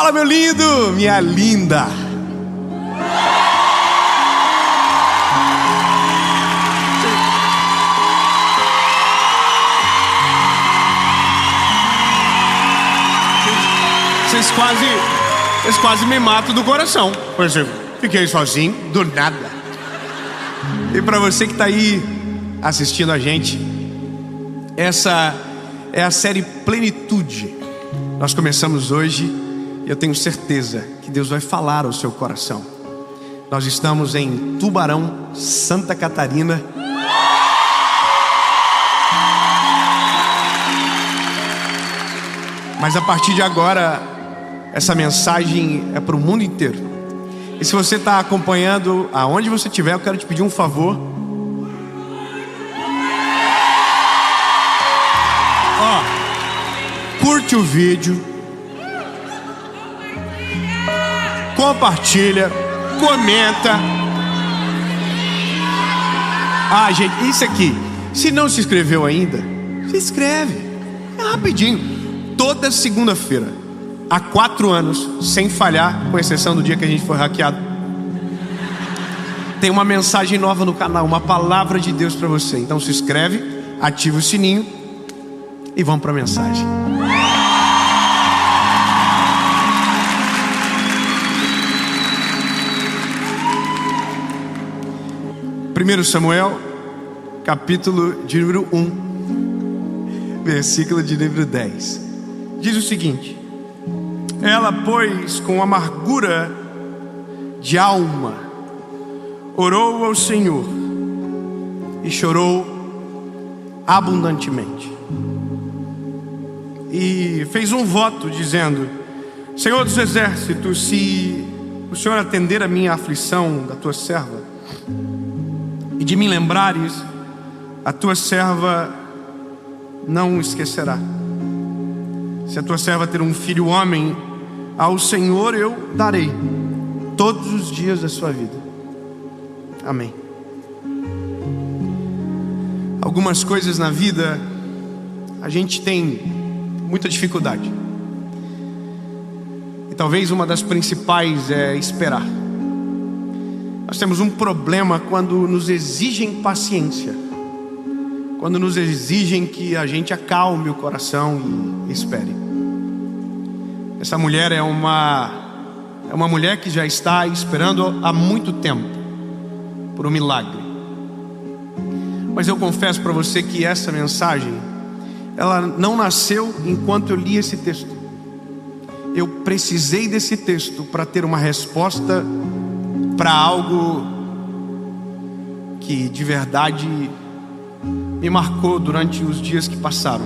Fala, meu lindo, minha linda. Vocês quase me matam do coração. Por exemplo, fiquei sozinho, do nada. E para você que está aí assistindo a gente, essa é a série Plenitude. Nós começamos hoje e eu tenho certeza que Deus vai falar ao seu coração. Nós estamos em Tubarão, Santa Catarina. Mas a partir de agora, essa mensagem é para o mundo inteiro. E se você está acompanhando, aonde você estiver, eu quero te pedir um favor. Curte o vídeo, compartilha, comenta. Gente, isso aqui, se não se inscreveu ainda, se inscreve, é rapidinho. Toda segunda-feira, há 4 anos, sem falhar, com exceção do dia que a gente foi hackeado, tem uma mensagem nova no canal, uma palavra de Deus para você. Então se inscreve, ativa o sininho e vamos para a mensagem. Primeiro Samuel, capítulo de número 1, versículo de número 10. Diz o seguinte: ela, pois, com amargura de alma, orou ao Senhor e chorou abundantemente. E fez um voto dizendo: Senhor dos exércitos, se o Senhor atender a minha aflição da tua serva, e de me lembrares, a tua serva não esquecerá. Se a tua serva ter um filho homem, ao Senhor eu darei todos os dias da sua vida. Amém. Algumas coisas na vida a gente tem muita dificuldade. E talvez uma das principais é esperar. Nós temos um problema quando nos exigem paciência, quando nos exigem que a gente acalme o coração e espere. Essa mulher é uma mulher que já está esperando há muito tempo por um milagre. Mas eu confesso para você que essa mensagem, ela não nasceu enquanto eu li esse texto. Eu precisei desse texto para ter uma resposta para algo que de verdade me marcou durante os dias que passaram.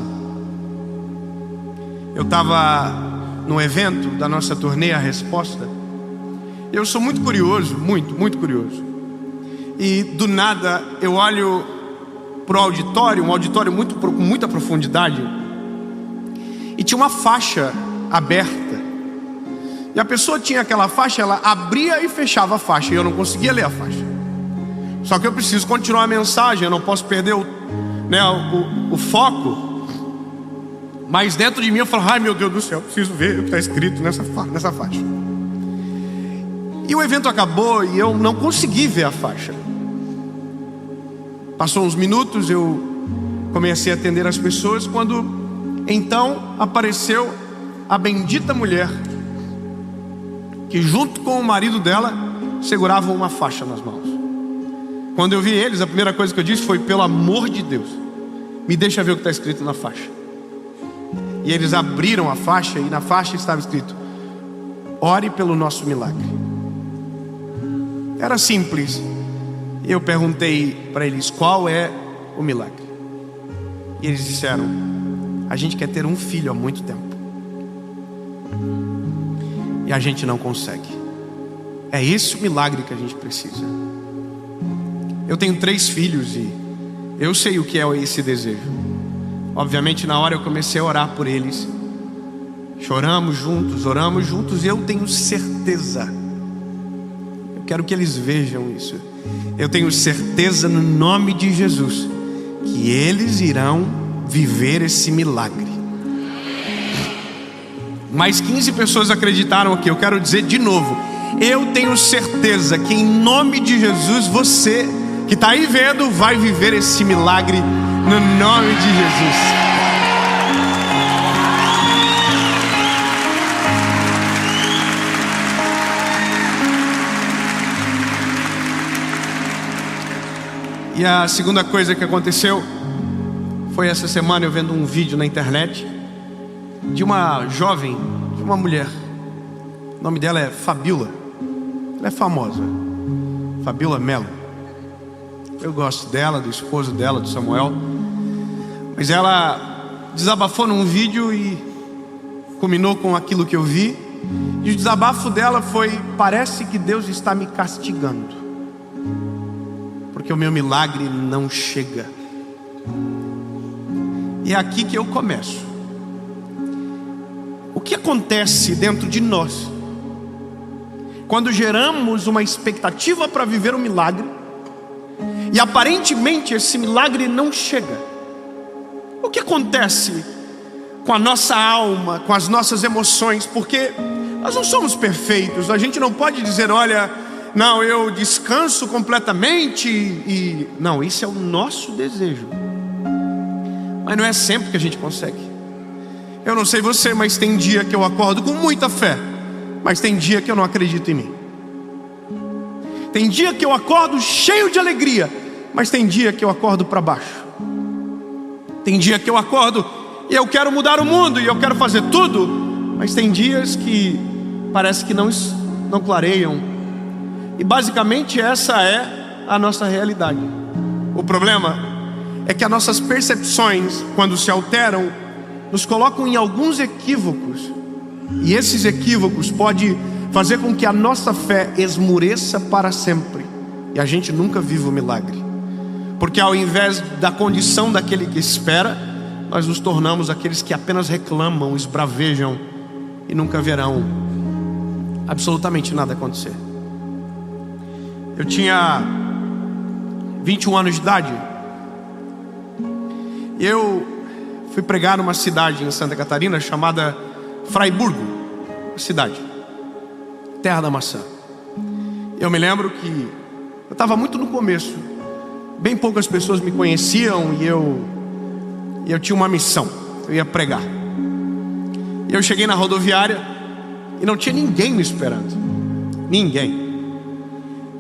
Eu estava num evento da nossa turnê A Resposta. Eu sou muito curioso, muito curioso. E do nada eu olho para o auditório, um auditório com muita profundidade, e tinha uma faixa aberta. E a pessoa tinha aquela faixa, ela abria e fechava a faixa, e eu não conseguia ler a faixa. Só que eu preciso continuar a mensagem, eu não posso perder o foco. Mas dentro de mim eu falo: ai meu Deus do céu, eu preciso ver o que está escrito nessa faixa. E o evento acabou e eu não consegui ver a faixa. Passou uns minutos, eu comecei a atender as pessoas, quando então apareceu a bendita mulher que junto com o marido dela seguravam uma faixa nas mãos. Quando eu vi eles, a primeira coisa que eu disse foi: pelo amor de Deus, me deixa ver o que está escrito na faixa. E eles abriram a faixa, e na faixa estava escrito: ore pelo nosso milagre. Era simples. Eu perguntei para eles: qual é o milagre? E eles disseram: a gente quer ter um filho há muito tempo e a gente não consegue. É esse o milagre que a gente precisa. Eu tenho 3 filhos e eu sei o que é esse desejo. Obviamente na hora eu comecei a orar por eles. Choramos juntos, oramos juntos, e eu tenho certeza, eu quero que eles vejam isso, eu tenho certeza no nome de Jesus que eles irão viver esse milagre. Mais 15 pessoas acreditaram aqui. Eu quero dizer de novo, eu tenho certeza que em nome de Jesus, você que está aí vendo, vai viver esse milagre no nome de Jesus. E a segunda coisa que aconteceu foi essa semana eu vendo um vídeo na internet de uma jovem, de uma mulher. O nome dela é Fabiola. Ela é famosa, Fabiola Mello. Eu gosto dela, do esposo dela, do Samuel. Mas ela desabafou num vídeo e culminou com aquilo que eu vi. E o desabafo dela foi: parece que Deus está me castigando, porque o meu milagre não chega. E é aqui que eu começo. O que acontece dentro de nós quando geramos uma expectativa para viver um milagre e aparentemente esse milagre não chega? O que acontece com a nossa alma, com as nossas emoções? Porque nós não somos perfeitos. A gente não pode dizer: olha, não, eu descanso completamente e... Não, isso é o nosso desejo. Mas não é sempre que a gente consegue. Eu não sei você, mas tem dia que eu acordo com muita fé, mas tem dia que eu não acredito em mim. Tem dia que eu acordo cheio de alegria, mas tem dia que eu acordo para baixo. Tem dia que eu acordo e eu quero mudar o mundo e eu quero fazer tudo, mas tem dias que parece que não clareiam. E basicamente essa é a nossa realidade. O problema é que as nossas percepções, quando se alteram, nos colocam em alguns equívocos. E esses equívocos podem fazer com que a nossa fé esmureça para sempre e a gente nunca viva o milagre. Porque ao invés da condição daquele que espera, nós nos tornamos aqueles que apenas reclamam, esbravejam e nunca verão absolutamente nada acontecer. Eu tinha 21 anos de idade. Eu fui pregar numa cidade em Santa Catarina chamada Fraiburgo, cidade, terra da maçã. Eu me lembro que eu estava muito no começo, bem poucas pessoas me conheciam e eu tinha uma missão, eu ia pregar. E eu cheguei na rodoviária e não tinha ninguém me esperando, ninguém.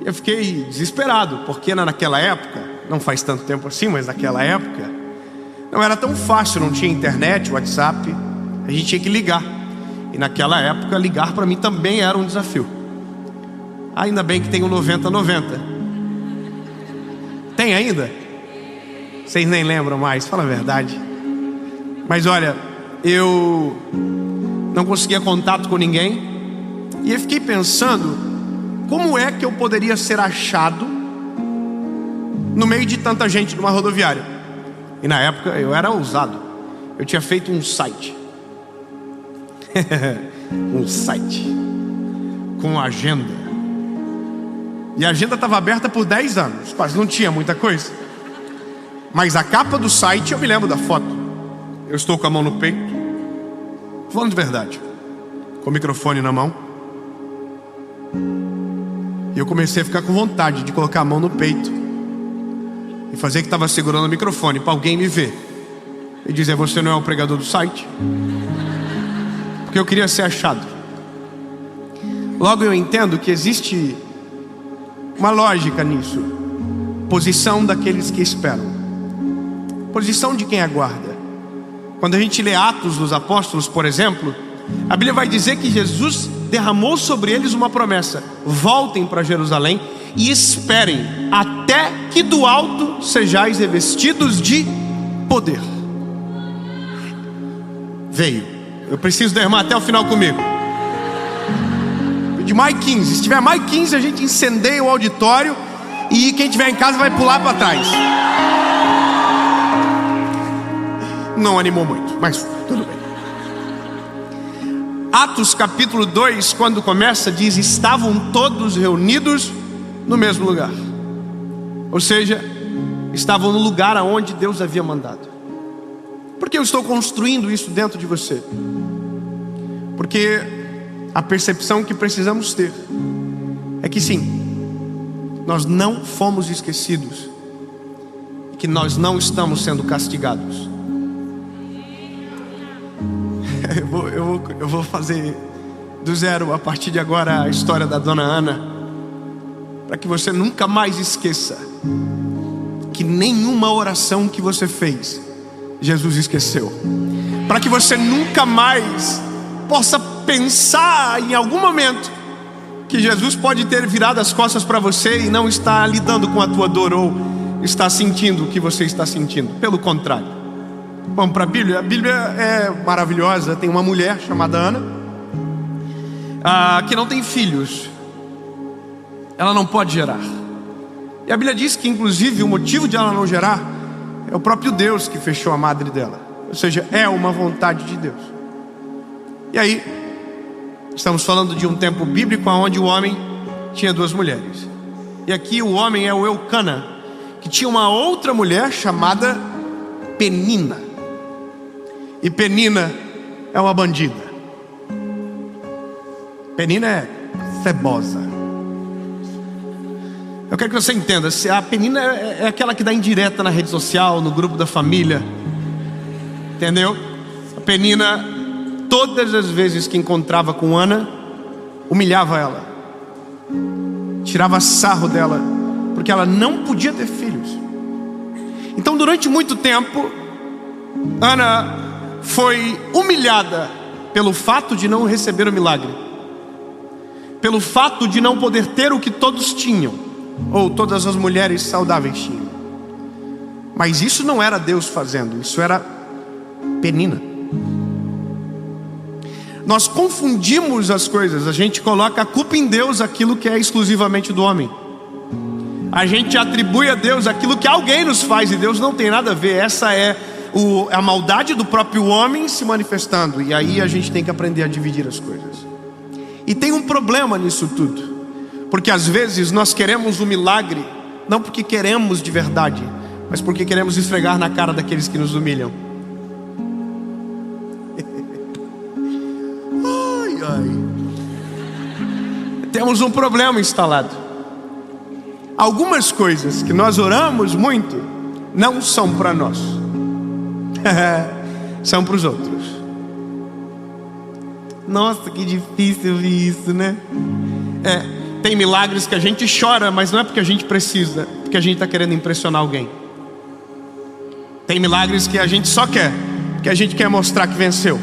Eu fiquei desesperado, porque naquela época, não faz tanto tempo assim, mas naquela época não era tão fácil, não tinha internet, WhatsApp, a gente tinha que ligar. E naquela época ligar para mim também era um desafio. Ainda bem que tem o 9090. Tem ainda? Vocês nem lembram mais, fala a verdade. Mas olha, eu não conseguia contato com ninguém. E eu fiquei pensando, como é que eu poderia ser achado no meio de tanta gente numa rodoviária? E na época eu era ousado. Eu tinha feito um site. Um site com agenda. E a agenda estava aberta por 10 anos. Quase não tinha muita coisa. Mas a capa do site, eu me lembro da foto. Eu estou com a mão no peito, falando de verdade, com o microfone na mão. E eu comecei a ficar com vontade de colocar a mão no peito e fazer que estava segurando o microfone para alguém me ver e dizer: você não é o pregador do site? Porque eu queria ser achado. Logo eu entendo que existe uma lógica nisso. Posição daqueles que esperam, posição de quem aguarda. Quando a gente lê Atos dos Apóstolos, por exemplo, a Bíblia vai dizer que Jesus derramou sobre eles uma promessa: voltem para Jerusalém e esperem até que do alto sejais revestidos de poder. Veio. Eu preciso derramar até o final comigo. De mais 15. Se tiver mais 15, a gente incendeia o auditório e quem tiver em casa vai pular para trás. Não animou muito, mas tudo bem. Atos capítulo 2, quando começa, diz: estavam todos reunidos no mesmo lugar. Ou seja, estavam no lugar aonde Deus havia mandado. Por que eu estou construindo isso dentro de você? Porque a percepção que precisamos ter é que sim, nós não fomos esquecidos, e que nós não estamos sendo castigados. Eu vou fazer do zero a partir de agora a história da dona Ana, para que você nunca mais esqueça que nenhuma oração que você fez Jesus esqueceu, para que você nunca mais possa pensar em algum momento que Jesus pode ter virado as costas para você e não está lidando com a tua dor, ou está sentindo o que você está sentindo. Pelo contrário, vamos para a Bíblia. A Bíblia é maravilhosa. Tem uma mulher chamada Ana, que não tem filhos, ela não pode gerar, e a Bíblia diz que inclusive o motivo de ela não gerar é o próprio Deus que fechou a madre dela, ou seja, é uma vontade de Deus. E aí, estamos falando de um tempo bíblico onde o homem tinha duas mulheres, e aqui o homem é o Eucana, que tinha uma outra mulher chamada Penina, e Penina é uma bandida. Penina é cebosa. Eu quero que você entenda, se a Penina é aquela que dá indireta na rede social, no grupo da família, entendeu? A Penina, todas as vezes que encontrava com Ana, humilhava ela, tirava sarro dela, porque ela não podia ter filhos. Então durante muito tempo Ana foi humilhada pelo fato de não receber o milagre, pelo fato de não poder ter o que todos tinham, ou todas as mulheres saudáveis tinham. Mas isso não era Deus fazendo, isso era Penina. Nós confundimos as coisas, a gente coloca a culpa em Deus aquilo que é exclusivamente do homem. A gente atribui a Deus aquilo que alguém nos faz, e Deus não tem nada a ver. Essa é a maldade do próprio homem se manifestando, e aí a gente tem que aprender a dividir as coisas. E tem um problema nisso tudo, porque às vezes nós queremos um milagre, não porque queremos de verdade, mas porque queremos esfregar na cara daqueles que nos humilham. Ai, ai. Temos um problema instalado. Algumas coisas que nós oramos muito não são para nós, são para os outros. Nossa, que difícil ouvir isso, né? Tem milagres que a gente chora, mas não é porque a gente precisa, é porque a gente está querendo impressionar alguém. Tem milagres que a gente só quer, porque a gente quer mostrar que venceu,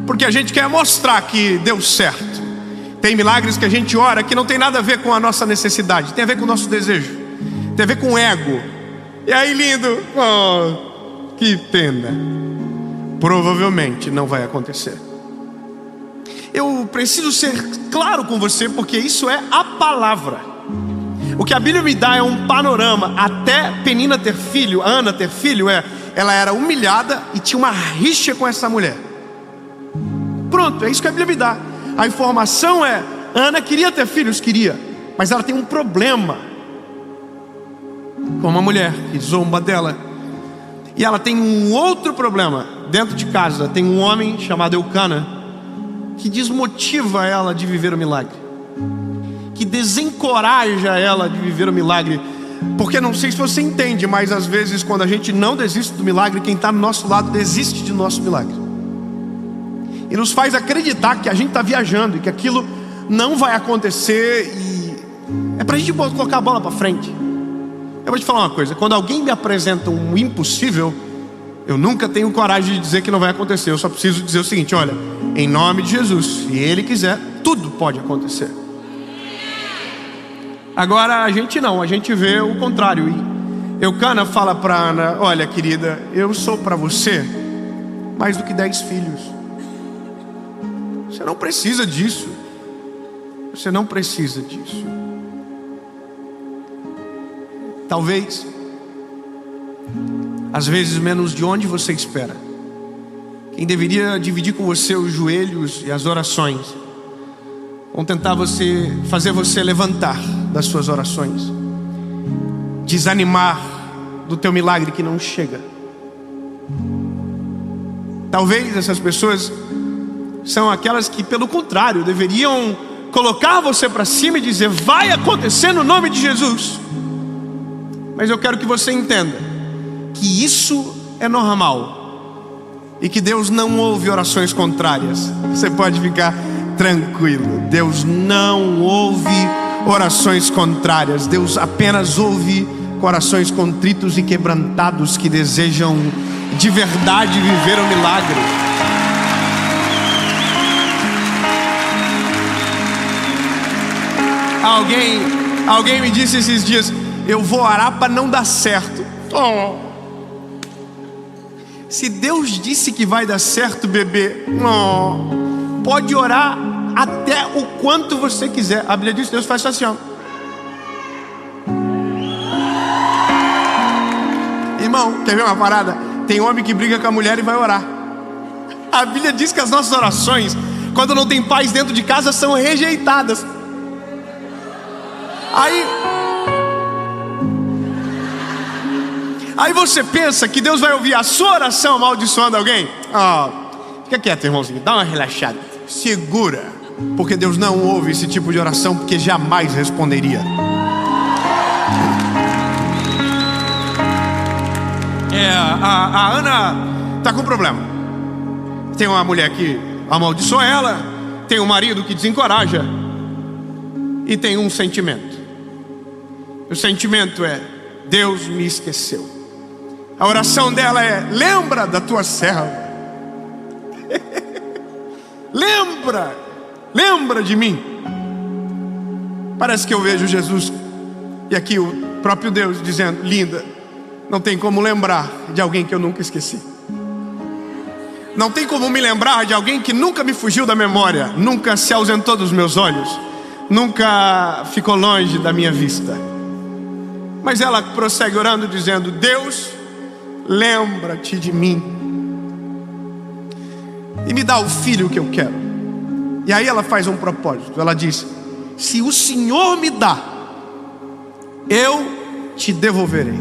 porque a gente quer mostrar que deu certo. Tem milagres que a gente ora que não tem nada a ver com a nossa necessidade, tem a ver com o nosso desejo, tem a ver com o ego. E aí, lindo, oh, que pena, provavelmente não vai acontecer. Eu preciso ser claro com você, porque isso é a palavra. O que a Bíblia me dá é um panorama. Até Penina ter filho, Ana ter filho, ela era humilhada e tinha uma rixa com essa mulher. Pronto, é isso que a Bíblia me dá. A informação é: Ana queria ter filhos, queria, mas ela tem um problema com uma mulher que zomba dela. E ela tem um outro problema. Dentro de casa tem um homem chamado Eucana, que desmotiva ela de viver o milagre, que desencoraja ela de viver o milagre. Porque não sei se você entende, mas às vezes quando a gente não desiste do milagre, quem está do nosso lado desiste do nosso milagre, e nos faz acreditar que a gente está viajando e que aquilo não vai acontecer, e é para a gente colocar a bola para frente. Eu vou te falar uma coisa: quando alguém me apresenta um impossível, eu nunca tenho coragem de dizer que não vai acontecer. Eu só preciso dizer o seguinte: olha, em nome de Jesus, se Ele quiser, tudo pode acontecer. Agora a gente não, a gente vê o contrário. E Eucana fala para Ana: olha, querida, eu sou para você mais do que 10 filhos. Você não precisa disso. Você não precisa disso. Talvez, às vezes menos de onde você espera. Quem deveria dividir com você os joelhos e as orações vão tentar fazer você levantar das suas orações, desanimar do teu milagre que não chega. Talvez essas pessoas são aquelas que, pelo contrário, deveriam colocar você para cima e dizer: vai acontecer no nome de Jesus. Mas eu quero que você entenda que isso é normal e que Deus não ouve orações contrárias. Você pode ficar tranquilo, Deus não ouve orações contrárias. Deus apenas ouve corações contritos e quebrantados que desejam de verdade viver o milagre. Alguém me disse esses dias: eu vou orar para não dar certo. Se Deus disse que vai dar certo, bebê, pode orar até o quanto você quiser. A Bíblia diz que Deus faz assim, ó. Irmão, quer ver uma parada? Tem homem que briga com a mulher e vai orar. A Bíblia diz que as nossas orações, quando não tem paz dentro de casa, são rejeitadas. Aí você pensa que Deus vai ouvir a sua oração amaldiçoando alguém? Fica quieto, irmãozinho, dá uma relaxada, segura, porque Deus não ouve esse tipo de oração, porque jamais responderia. A Ana está com um problema. Tem uma mulher que amaldiçoa ela, tem um marido que desencoraja, e tem um sentimento. O sentimento é: Deus me esqueceu. A oração dela é: lembra da tua serva. Lembra de mim. Parece que eu vejo Jesus, e aqui o próprio Deus dizendo: linda, não tem como lembrar de alguém que eu nunca esqueci. Não tem como me lembrar de alguém que nunca me fugiu da memória, nunca se ausentou dos meus olhos, nunca ficou longe da minha vista. Mas ela prossegue orando dizendo: Deus, lembra-te de mim e me dá o filho que eu quero. E aí ela faz um propósito. Ela diz: se o Senhor me dá, eu te devolverei,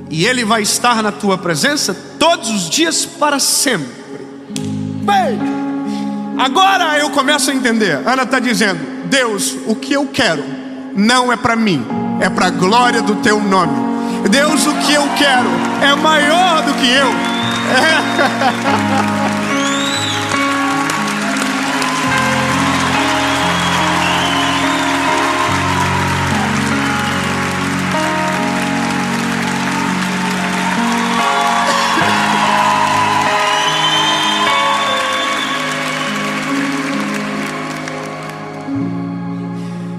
e ele vai estar na tua presença todos os dias para sempre. Bem, agora eu começo a entender. Ana está dizendo: Deus, o que eu quero não é para mim, é para a glória do teu nome. Deus, o que eu quero é maior do que eu.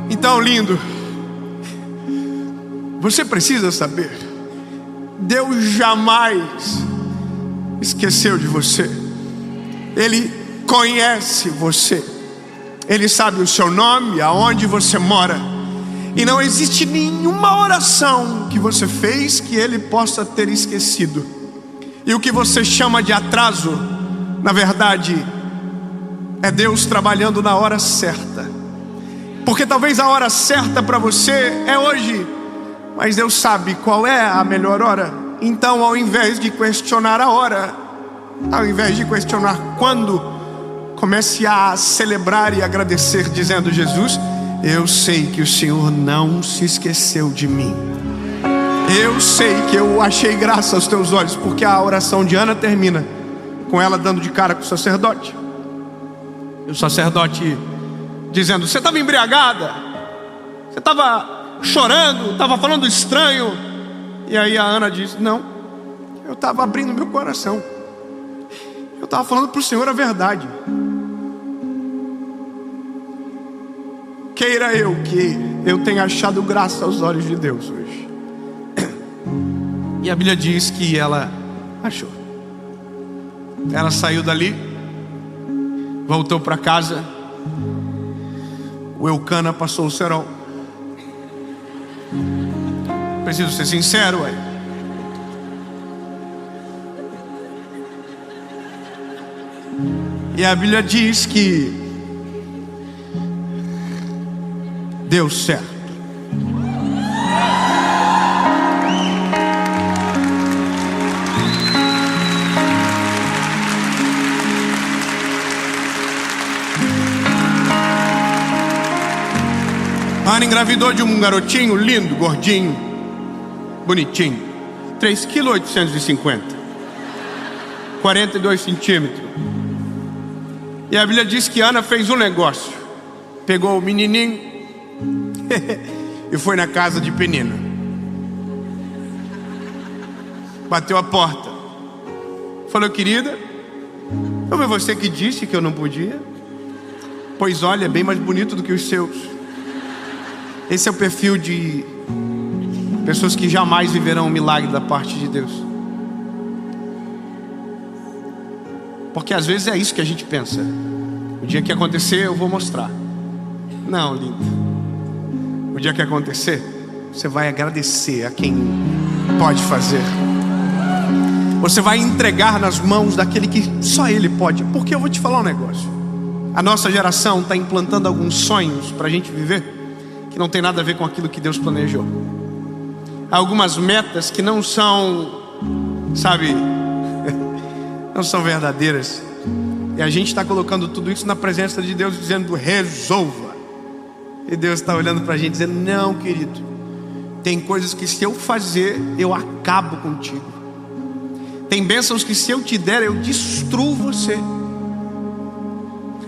Então, lindo, você precisa saber, Deus jamais esqueceu de você. Ele conhece você, Ele sabe o seu nome, aonde você mora, e não existe nenhuma oração que você fez que Ele possa ter esquecido. E o que você chama de atraso, na verdade, é Deus trabalhando na hora certa. Porque talvez a hora certa para você é hoje, mas Deus sabe qual é a melhor hora. Então, ao invés de questionar a hora, ao invés de questionar quando, comece a celebrar e agradecer, dizendo: Jesus, eu sei que o Senhor não se esqueceu de mim. Eu sei que eu achei graça aos teus olhos, porque a oração de Ana termina com ela dando de cara com o sacerdote. E o sacerdote dizendo: você estava embriagada, você estava chorando, estava falando estranho. E aí a Ana diz: não, eu estava abrindo meu coração, eu estava falando para o Senhor a verdade. Queira eu que eu tenha achado graça aos olhos de Deus hoje. E a Bíblia diz que ela achou. Ela saiu dali, voltou para casa. O Eucana passou o cerol. Preciso ser sincero, ué. E a Bíblia diz que deu certo. Ana engravidou de um garotinho lindo, gordinho, bonitinho, 3,850 kg, 42 centímetros. E a Bíblia diz que Ana fez um negócio. Pegou o menininho e foi na casa de Penina. Bateu a porta. Falou: querida, não foi você que disse que eu não podia? Pois olha, é bem mais bonito do que os seus. Esse é o perfil de pessoas que jamais viverão um milagre da parte de Deus. Porque às vezes é isso que a gente pensa: o dia que acontecer eu vou mostrar. Não, lindo. O dia que acontecer, você vai agradecer a quem pode fazer. Você vai entregar nas mãos daquele que só Ele pode. Porque eu vou te falar um negócio: a nossa geração está implantando alguns sonhos para a gente viver que não tem nada a ver com aquilo que Deus planejou. Há algumas metas que não são, sabe, não são verdadeiras. E a gente está colocando tudo isso na presença de Deus, dizendo: resolva. E Deus está olhando para a gente dizendo: não, querido, tem coisas que se eu fazer, eu acabo contigo. Tem bênçãos que se eu te der, eu destruo você.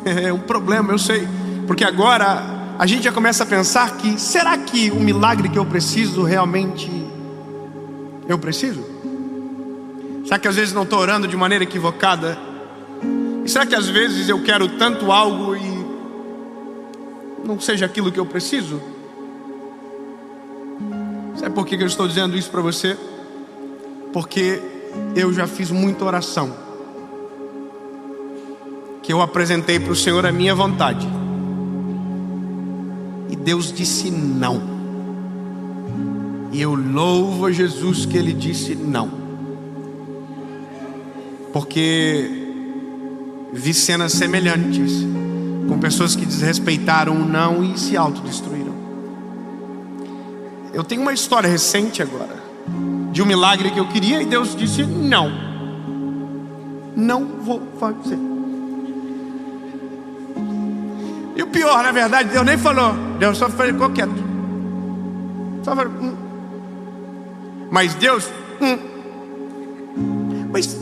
É um problema, eu sei. Porque agora a gente já começa a pensar que: será que o milagre que eu preciso realmente eu preciso? Será que às vezes não estou orando de maneira equivocada? E será que às vezes eu quero tanto algo e não seja aquilo que eu preciso? Sabe por que eu estou dizendo isso para você? Porque eu já fiz muita oração que eu apresentei para o Senhor a minha vontade, e Deus disse não. E eu louvo a Jesus que Ele disse não, porque vi cenas semelhantes com pessoas que desrespeitaram o não e se autodestruíram. Eu tenho uma história recente agora de um milagre que eu queria e Deus disse não. Não vou fazer. E o pior, na verdade, Deus nem falou. Deus só ficou quieto. Só falou Mas Deus Mas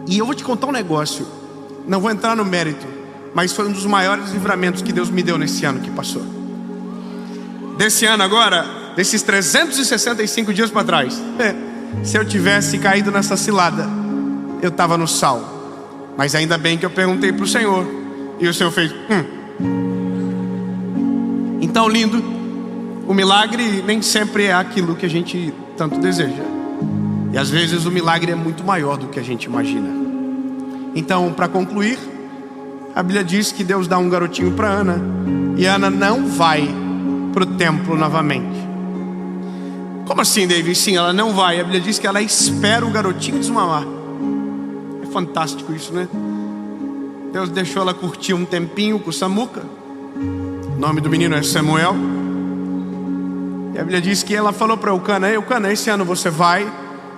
E eu vou te contar um negócio. Não vou entrar no mérito, mas foi um dos maiores livramentos que Deus me deu nesse ano que passou. Desse ano agora, desses 365 dias para trás, se eu tivesse caído nessa cilada, eu estava no sal. Mas ainda bem que eu perguntei para o Senhor, e o Senhor fez Então, lindo, o milagre nem sempre é aquilo que a gente tanto deseja. E às vezes o milagre é muito maior do que a gente imagina. Então, para concluir, a Bíblia diz que Deus dá um garotinho para Ana, e Ana não vai para o templo novamente. Como assim, David? Sim, ela não vai. A Bíblia diz que ela espera o garotinho desmamar. É fantástico isso, né? Deus deixou ela curtir um tempinho com o Samuca. O nome do menino é Samuel. E a Bíblia diz que ela falou para Eucana: Eucana, esse ano você vai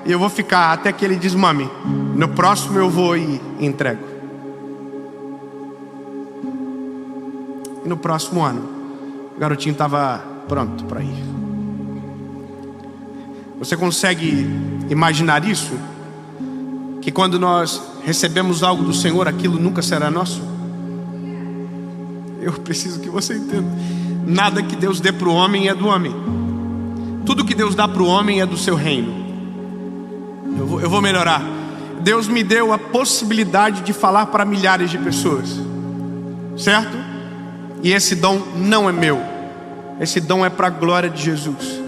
e eu vou ficar até que ele desmame. No próximo eu vou e entrego. E no próximo ano, o garotinho estava pronto para ir. Você consegue imaginar isso? Que quando nós recebemos algo do Senhor, aquilo nunca será nosso? Eu preciso que você entenda: nada que Deus dê para o homem é do homem. Tudo que Deus dá para o homem é do seu reino. Eu vou melhorar. Deus me deu a possibilidade de falar para milhares de pessoas, certo? E esse dom não é meu. Esse dom é para a glória de Jesus.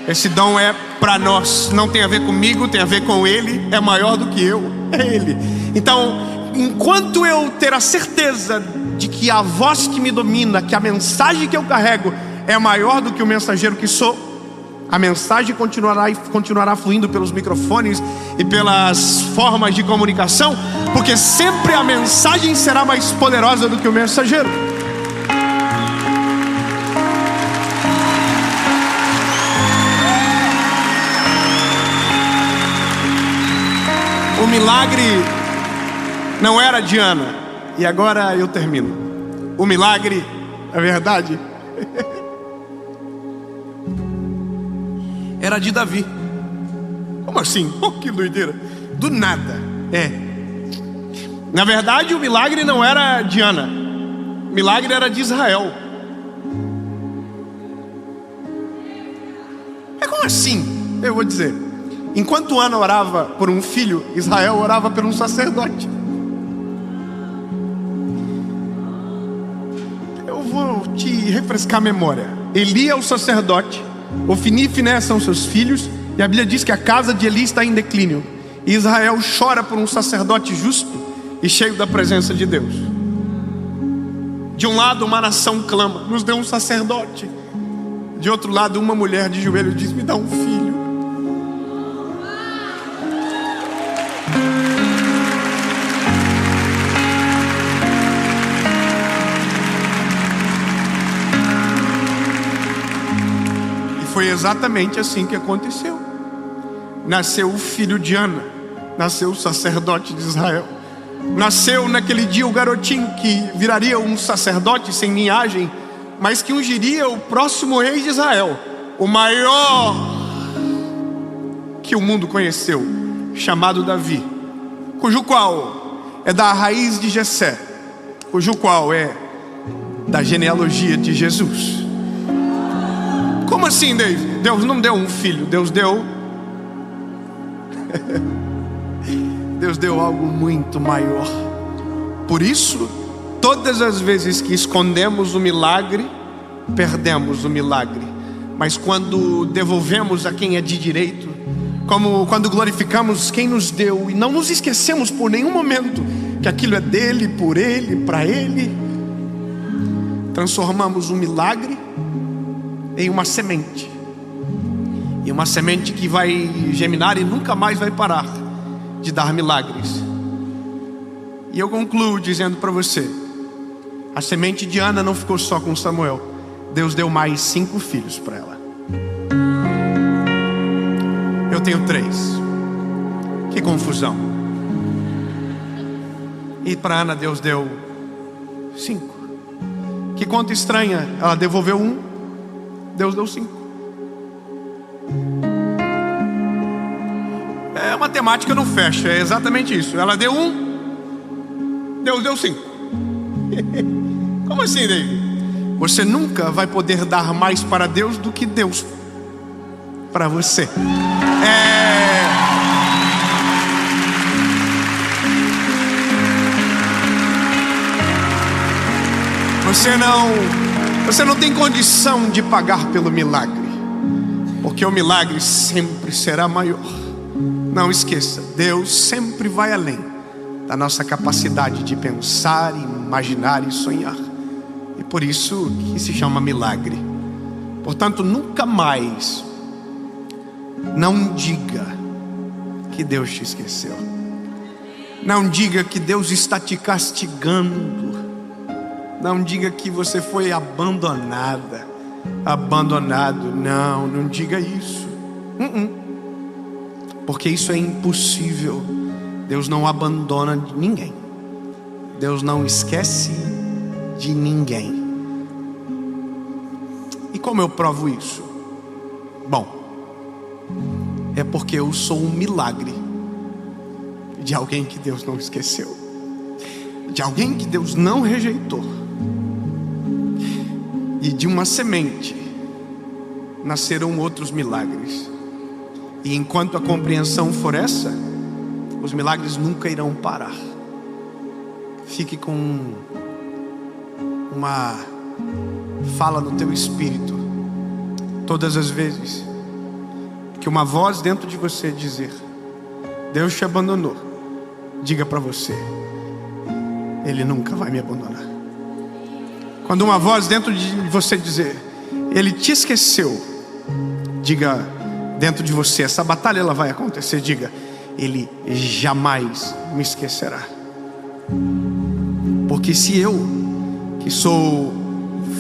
Esse dom é para nós. Não tem a ver comigo, tem a ver com Ele. É maior do que eu, é Ele. Então, enquanto eu ter a certeza de que a voz que me domina, que a mensagem que eu carrego é maior do que o mensageiro que sou, a mensagem continuará fluindo pelos microfones e pelas formas de comunicação, porque sempre a mensagem será mais poderosa do que o mensageiro. O milagre não era de Ana. E agora eu termino. O milagre, é verdade, era de Davi. Como assim? Oh, que doideira. Do nada. Na verdade, o milagre não era de Ana. O milagre era de Israel. Como assim? Eu vou dizer. Enquanto Ana orava por um filho, Israel orava por um sacerdote. Eu vou te refrescar a memória. Eli é o sacerdote, Ofni e Finéias são seus filhos, e a Bíblia diz que a casa de Eli está em declínio. E Israel chora por um sacerdote justo e cheio da presença de Deus. De um lado, uma nação clama: nos dê um sacerdote. De outro lado, uma mulher de joelho diz: me dá um filho. E foi exatamente assim que aconteceu. Nasceu o filho de Ana, nasceu o sacerdote de Israel. Nasceu naquele dia o garotinho que viraria um sacerdote sem linhagem, mas que ungiria o próximo rei de Israel, o maior que o mundo conheceu, chamado Davi, cujo qual é da raiz de Jessé, cujo qual é da genealogia de Jesus. Como assim, David? Deus não deu um filho, Deus deu algo muito maior. Por isso, todas as vezes que escondemos o milagre, perdemos o milagre. Mas quando devolvemos a quem é de direito, como quando glorificamos quem nos deu e não nos esquecemos por nenhum momento que aquilo é dele, por ele, para ele, transformamos o milagre em uma semente. E uma semente que vai germinar e nunca mais vai parar de dar milagres. E eu concluo dizendo para você: a semente de Ana não ficou só com Samuel. Deus deu mais 5 filhos para ela. Eu tenho 3. Que confusão. E para Ana Deus deu 5. Que conta estranha. Ela devolveu 1, Deus deu 5. A matemática não fecha, é exatamente isso. Ela deu 1, Deus deu 5. Como assim, David? Você nunca vai poder dar mais para Deus do que Deus para você. Você não tem condição de pagar pelo milagre, porque o milagre sempre será maior. Não esqueça, Deus sempre vai além da nossa capacidade de pensar, imaginar e sonhar. E por isso que se chama milagre. Portanto, nunca mais não diga que Deus te esqueceu. Não diga que Deus está te castigando. Não diga que você foi abandonada, abandonado. Não diga isso. Porque isso é impossível. Deus não abandona ninguém. Deus não esquece de ninguém. E como eu provo isso? Bom, é porque eu sou um milagre de alguém que Deus não esqueceu, de alguém que Deus não rejeitou. E de uma semente nascerão outros milagres. E enquanto a compreensão for essa, os milagres nunca irão parar. Fique com uma fala no teu espírito todas as vezes que uma voz dentro de você dizer: Deus te abandonou. Diga para você: Ele nunca vai me abandonar. Quando uma voz dentro de você dizer: Ele te esqueceu, diga dentro de você: essa batalha ela vai acontecer. Diga: Ele jamais me esquecerá. Porque se eu, que sou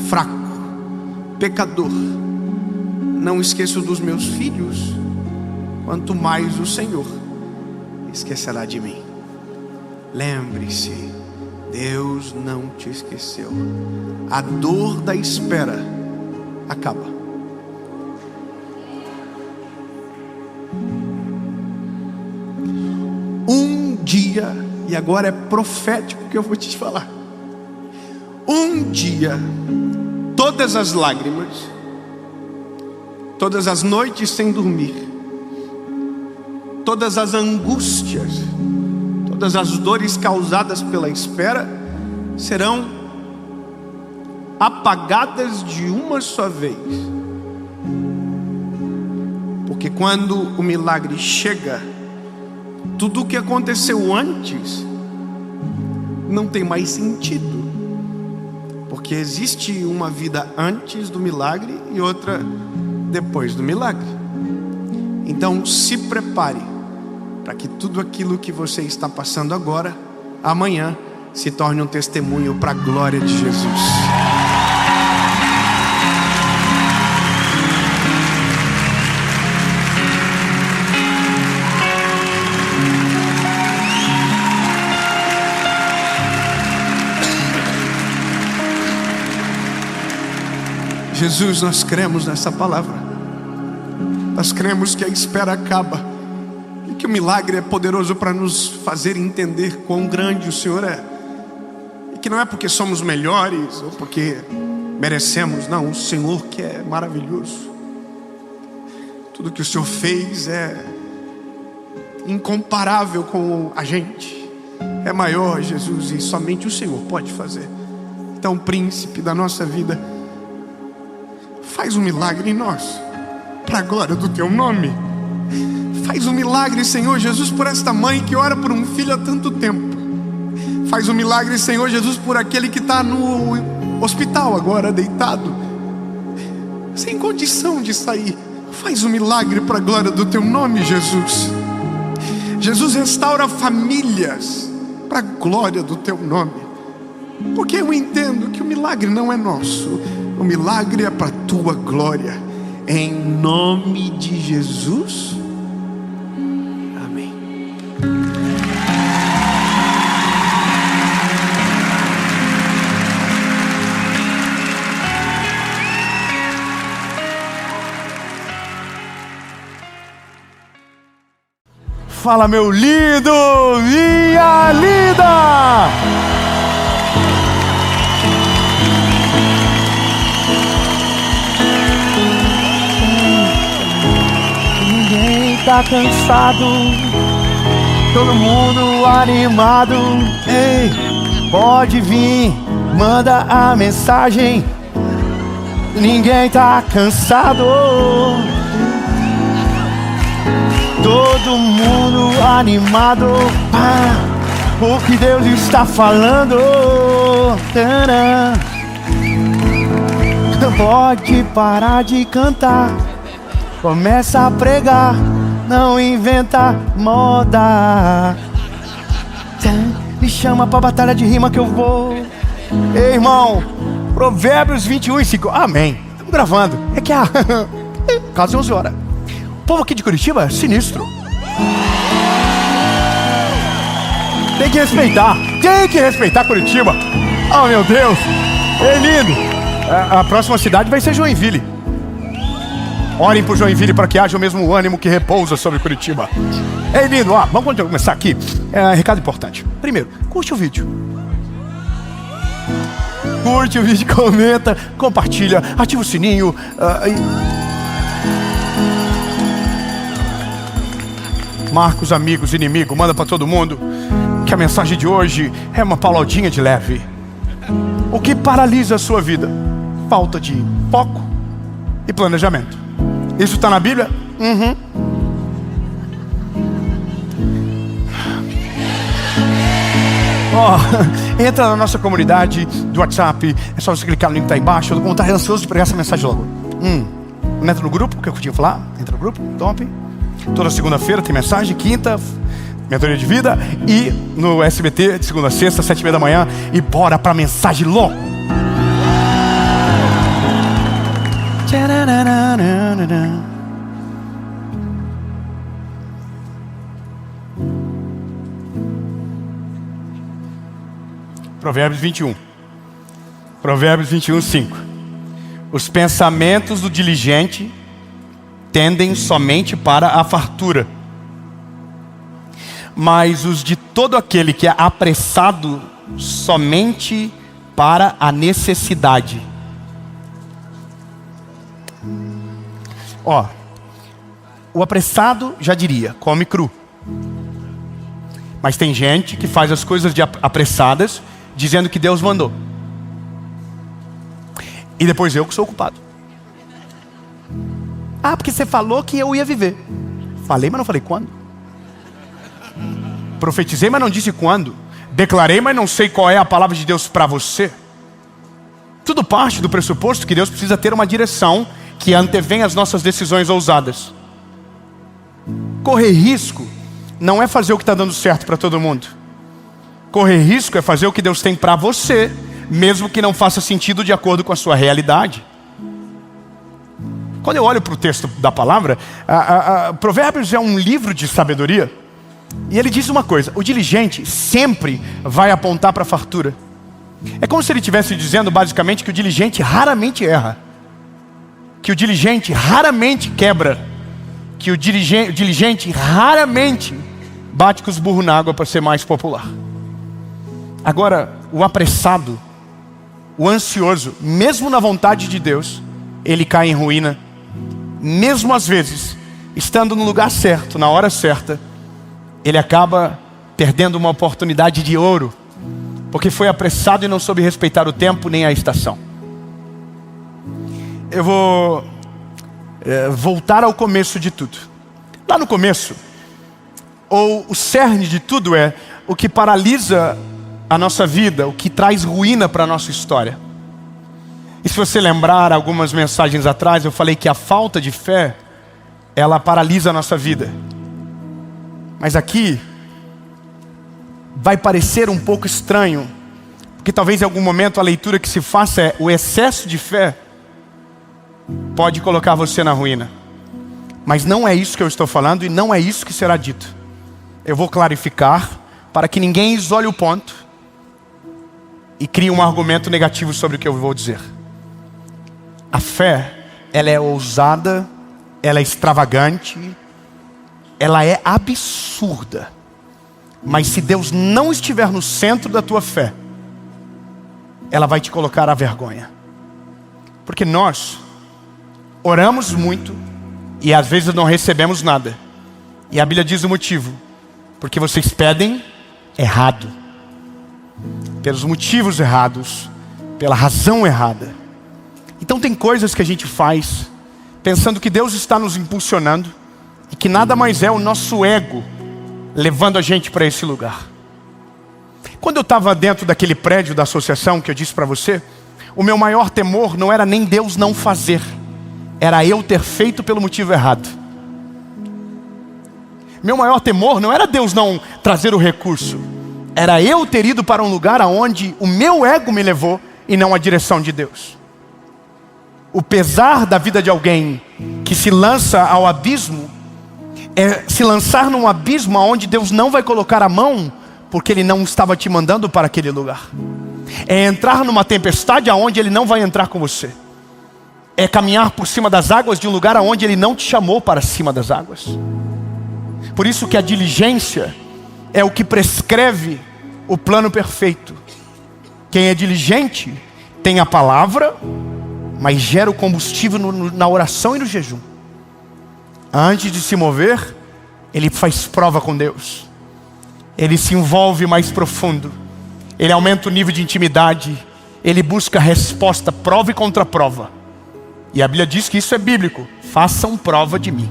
fraco, pecador, não esqueço dos meus filhos, quanto mais o Senhor esquecerá de mim. Lembre-se, Deus não te esqueceu. A dor da espera acaba. Um dia, e agora é profético que eu vou te falar. Um dia, todas as lágrimas, todas as noites sem dormir, todas as angústias, todas as dores causadas pela espera serão apagadas de uma só vez. Porque quando o milagre chega, tudo o que aconteceu antes não tem mais sentido. Porque existe uma vida antes do milagre e outra depois do milagre. Então se prepare para que tudo aquilo que você está passando agora, amanhã, se torne um testemunho para a glória de Jesus. Jesus, nós cremos nessa palavra. Nós cremos que a espera acaba e que o milagre é poderoso para nos fazer entender quão grande o Senhor é. E que não é porque somos melhores ou porque merecemos, não. O Senhor que é maravilhoso. Tudo que o Senhor fez é incomparável com a gente. É maior, Jesus, e somente o Senhor pode fazer. Então, príncipe da nossa vida, faz um milagre em nós, para a glória do teu nome. Faz um milagre, Senhor Jesus, por esta mãe que ora por um filho há tanto tempo. Faz um milagre, Senhor Jesus, por aquele que está no hospital agora, deitado, sem condição de sair. Faz um milagre para a glória do teu nome, Jesus. Jesus, restaura famílias para a glória do teu nome. Porque eu entendo que o milagre não é nosso, o milagre é para a tua glória. Em nome de Jesus, amém. Fala, meu lindo, minha linda! Ninguém tá cansado, todo mundo animado. Ei, pode vir, manda a mensagem. Ninguém tá cansado, todo mundo animado. O que Deus está falando. Pode parar de cantar, começa a pregar, não inventa moda. Me chama pra batalha de rima que eu vou. Ei, irmão, Provérbios 21:5. Amém. Estamos gravando. É que quase 11 horas. O povo aqui de Curitiba é sinistro. Tem que respeitar Curitiba. Oh, meu Deus. Ei, lindo. A próxima cidade vai ser Joinville. Orem por Joinville para que haja o mesmo ânimo que repousa sobre Curitiba. Ei, lindo, vamos começar aqui. Recado importante. Primeiro, curte o vídeo. Curte o vídeo, comenta, compartilha, ativa o sininho. Marca os amigos, inimigos, manda para todo mundo que a mensagem de hoje é uma pauladinha de leve. O que paralisa a sua vida? Falta de foco e planejamento. Isso está na Bíblia? Entra na nossa comunidade do WhatsApp. É só você clicar no link que está aí embaixo. Eu vou estar ansioso de pregar essa mensagem logo. Entra no grupo, que eu tinha que falar. Entra no grupo, top. Toda segunda-feira tem mensagem. Quinta, mentoria de vida. E no SBT, de segunda a sexta, 7h30 da manhã. E bora pra mensagem logo. Provérbios 21. Provérbios 21, 5. Os pensamentos do diligente tendem somente para a fartura, mas os de todo aquele que é apressado somente para a necessidade. Ó, o apressado já diria, come cru. Mas tem gente que faz as coisas apressadas, dizendo que Deus mandou. E depois eu que sou o culpado. Ah, porque você falou que eu ia viver. Falei, mas não falei quando. Profetizei, mas não disse quando. Declarei, mas não sei qual é a palavra de Deus para você. Tudo parte do pressuposto que Deus precisa ter uma direção que antevém as nossas decisões ousadas. Correr risco não é fazer o que está dando certo para todo mundo. Correr risco é fazer o que Deus tem para você, mesmo que não faça sentido de acordo com a sua realidade. Quando eu olho para o texto da palavra, Provérbios é um livro de sabedoria. E ele diz uma coisa: o diligente sempre vai apontar para a fartura. É como se ele estivesse dizendo basicamente que o diligente raramente erra, que o diligente raramente quebra, que o diligente raramente bate com os burros na água para ser mais popular. Agora, o apressado, o ansioso, mesmo na vontade de Deus, ele cai em ruína. Mesmo às vezes, estando no lugar certo, na hora certa, ele acaba perdendo uma oportunidade de ouro, porque foi apressado e não soube respeitar o tempo nem a estação. Eu vou voltar ao começo de tudo. Lá no começo, ou o cerne de tudo é o que paralisa a nossa vida, o que traz ruína para a nossa história. E se você lembrar algumas mensagens atrás, eu falei que a falta de fé, ela paralisa a nossa vida. Mas aqui vai parecer um pouco estranho, porque talvez em algum momento a leitura que se faça é: o excesso de fé pode colocar você na ruína. Mas não é isso que eu estou falando e não é isso que será dito. Eu vou clarificar para que ninguém isole o ponto e crie um argumento negativo sobre o que eu vou dizer. A fé, ela é ousada, ela é extravagante, ela é absurda. Mas se Deus não estiver no centro da tua fé, ela vai te colocar à vergonha. Porque nós oramos muito e às vezes não recebemos nada. E a Bíblia diz o motivo: porque vocês pedem errado, pelos motivos errados, pela razão errada. Então tem coisas que a gente faz pensando que Deus está nos impulsionando e que nada mais é o nosso ego levando a gente para esse lugar. Quando eu estava dentro daquele prédio da associação que eu disse para você, o meu maior temor não era nem Deus não fazer, era eu ter feito pelo motivo errado. Meu maior temor não era Deus não trazer o recurso, era eu ter ido para um lugar aonde o meu ego me levou e não a direção de Deus. O pesar da vida de alguém que se lança ao abismo é se lançar num abismo onde Deus não vai colocar a mão, porque Ele não estava te mandando para aquele lugar. É entrar numa tempestade aonde Ele não vai entrar com você. É caminhar por cima das águas de um lugar aonde Ele não te chamou para cima das águas. Por isso que a diligência é o que prescreve o plano perfeito. Quem é diligente tem a palavra, mas gera o combustível na oração e no jejum. Antes de se mover, ele faz prova com Deus. Ele se envolve mais profundo. Ele aumenta o nível de intimidade. Ele busca resposta, prova e contraprova. E a Bíblia diz que isso é bíblico. Façam prova de mim.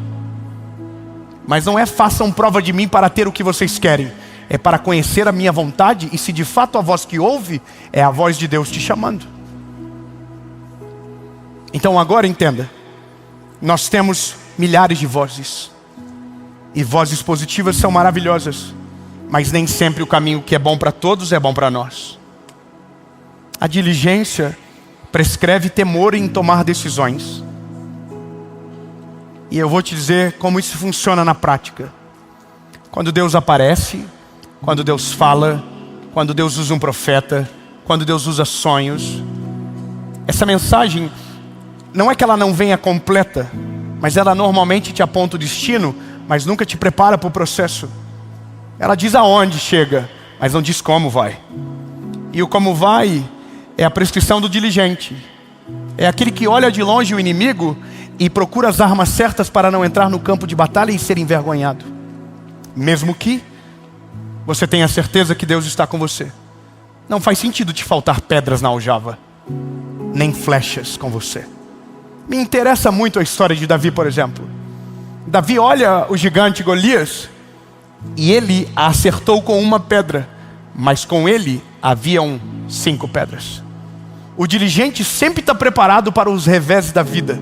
Mas não é façam prova de mim para ter o que vocês querem. É para conhecer a minha vontade e se de fato a voz que ouve é a voz de Deus te chamando. Então agora entenda. Nós temos milhares de vozes. E vozes positivas são maravilhosas. Mas nem sempre o caminho que é bom para todos é bom para nós. A diligência prescreve temor em tomar decisões. E eu vou te dizer como isso funciona na prática. Quando Deus aparece, quando Deus fala, quando Deus usa um profeta, quando Deus usa sonhos. Essa mensagem, não é que ela não venha completa, mas ela normalmente te aponta o destino, mas nunca te prepara para o processo. Ela diz aonde chega, mas não diz como vai. E o como vai é a prescrição do diligente. É aquele que olha de longe o inimigo e procura as armas certas para não entrar no campo de batalha e ser envergonhado. Mesmo que você tenha certeza que Deus está com você. Não faz sentido te faltar pedras na aljava, nem flechas com você. Me interessa muito a história de Davi, por exemplo. Davi olha o gigante Golias e ele a acertou com uma pedra, mas com ele haviam 5 pedras. O diligente sempre está preparado para os revés da vida.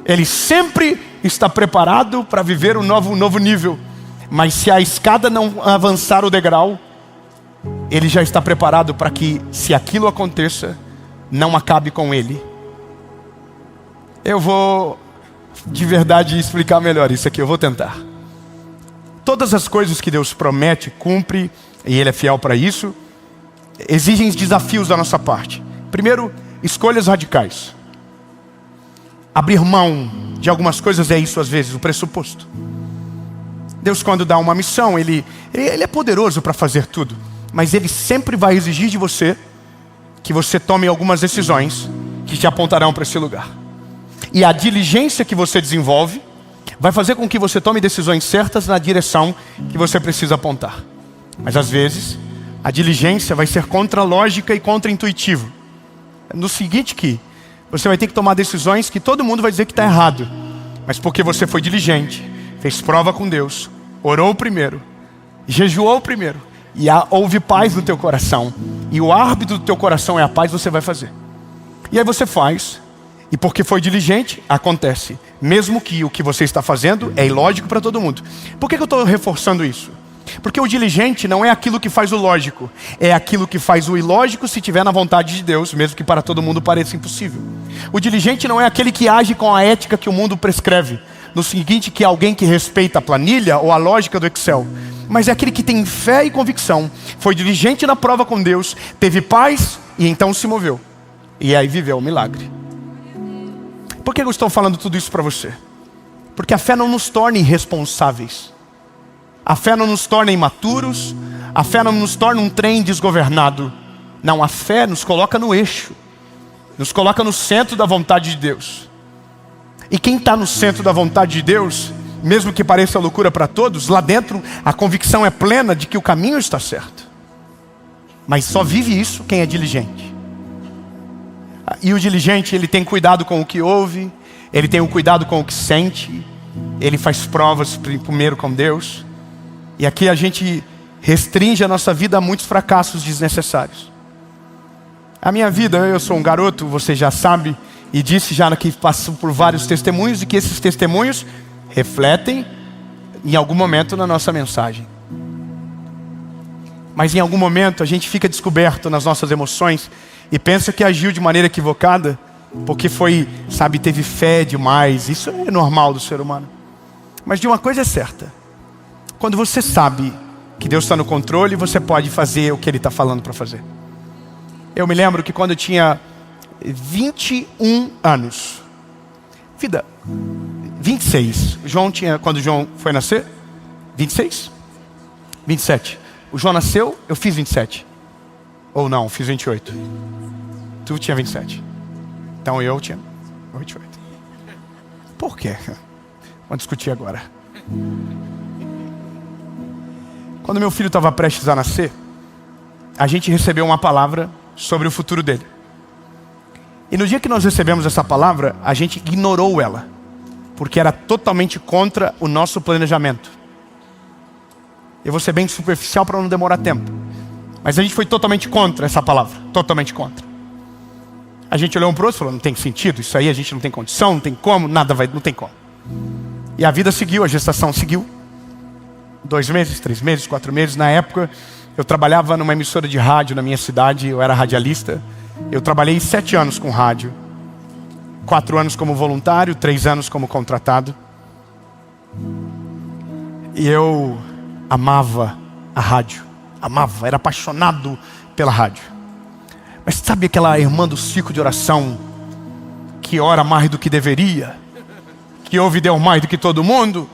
Ele sempre está preparado para viver um novo nível. Mas se a escada não avançar o degrau, ele já está preparado para que, se aquilo aconteça, não acabe com ele. Eu vou, de verdade, explicar melhor isso aqui. Eu vou tentar. Todas as coisas que Deus promete, cumpre, e Ele é fiel para isso, exigem desafios da nossa parte. Primeiro, escolhas radicais. Abrir mão de algumas coisas é isso às vezes, o pressuposto. Deus, quando dá uma missão, Ele é poderoso para fazer tudo. Mas Ele sempre vai exigir de você que você tome algumas decisões que te apontarão para esse lugar. E a diligência que você desenvolve vai fazer com que você tome decisões certas na direção que você precisa apontar. Mas às vezes, a diligência vai ser contra-lógica e contra-intuitivo. No seguinte que você vai ter que tomar decisões que todo mundo vai dizer que está errado. Mas porque você foi diligente, fez prova com Deus, orou primeiro, jejuou primeiro, e houve paz no teu coração, e o árbitro do teu coração é a paz, você vai fazer. E aí você faz, e porque foi diligente, acontece. Mesmo que o que você está fazendo é ilógico para todo mundo. Por que eu estou reforçando isso? Porque o diligente não é aquilo que faz o lógico, é aquilo que faz o ilógico se estiver na vontade de Deus, mesmo que para todo mundo pareça impossível. O diligente não é aquele que age com a ética que o mundo prescreve, no seguinte que é alguém que respeita a planilha ou a lógica do Excel, mas é aquele que tem fé e convicção, foi diligente na prova com Deus, teve paz e então se moveu, e aí viveu o milagre. Por que eu estou falando tudo isso para você? Porque a fé não nos torna irresponsáveis. A fé não nos torna imaturos. A fé não nos torna um trem desgovernado. Não, a fé nos coloca no eixo. Nos coloca no centro da vontade de Deus. E quem está no centro da vontade de Deus, mesmo que pareça loucura para todos, lá dentro a convicção é plena de que o caminho está certo. Mas só vive isso quem é diligente. E o diligente, ele tem cuidado com o que ouve, ele tem o cuidado com o que sente, ele faz provas primeiro com Deus. E aqui a gente restringe a nossa vida a muitos fracassos desnecessários. A minha vida, eu sou um garoto, você já sabe, e disse já que passou por vários testemunhos, e que esses testemunhos refletem em algum momento na nossa mensagem. Mas em algum momento a gente fica descoberto nas nossas emoções e pensa que agiu de maneira equivocada, porque teve fé demais. Isso é normal do ser humano. Mas de uma coisa é certa: quando você sabe que Deus está no controle, você pode fazer o que Ele está falando para fazer. Eu me lembro que quando eu tinha 21 anos, 26, quando o João foi nascer, 26? 27. O João nasceu, eu fiz 27. Ou não, fiz 28. Tu tinha 27. Então eu tinha 28. Por quê? Vamos discutir agora. Quando meu filho estava prestes a nascer, a gente recebeu uma palavra sobre o futuro dele. E no dia que nós recebemos essa palavra, a gente ignorou ela, porque era totalmente contra o nosso planejamento. Eu vou ser bem superficial para não demorar tempo, mas a gente foi totalmente contra essa palavra, totalmente contra. A gente olhou um para o outro e falou: não tem sentido, isso aí a gente não tem condição, não tem como, não tem como. E a vida seguiu, a gestação seguiu. 2 meses, 3 meses, 4 meses. Na época, eu trabalhava numa emissora de rádio na minha cidade, eu era radialista. Eu trabalhei 7 anos com rádio. 4 anos como voluntário, 3 anos como contratado. E eu amava a rádio. Amava, era apaixonado pela rádio. Mas sabe aquela irmã do ciclo de oração, que ora mais do que deveria, que ouve Deus mais do que todo mundo?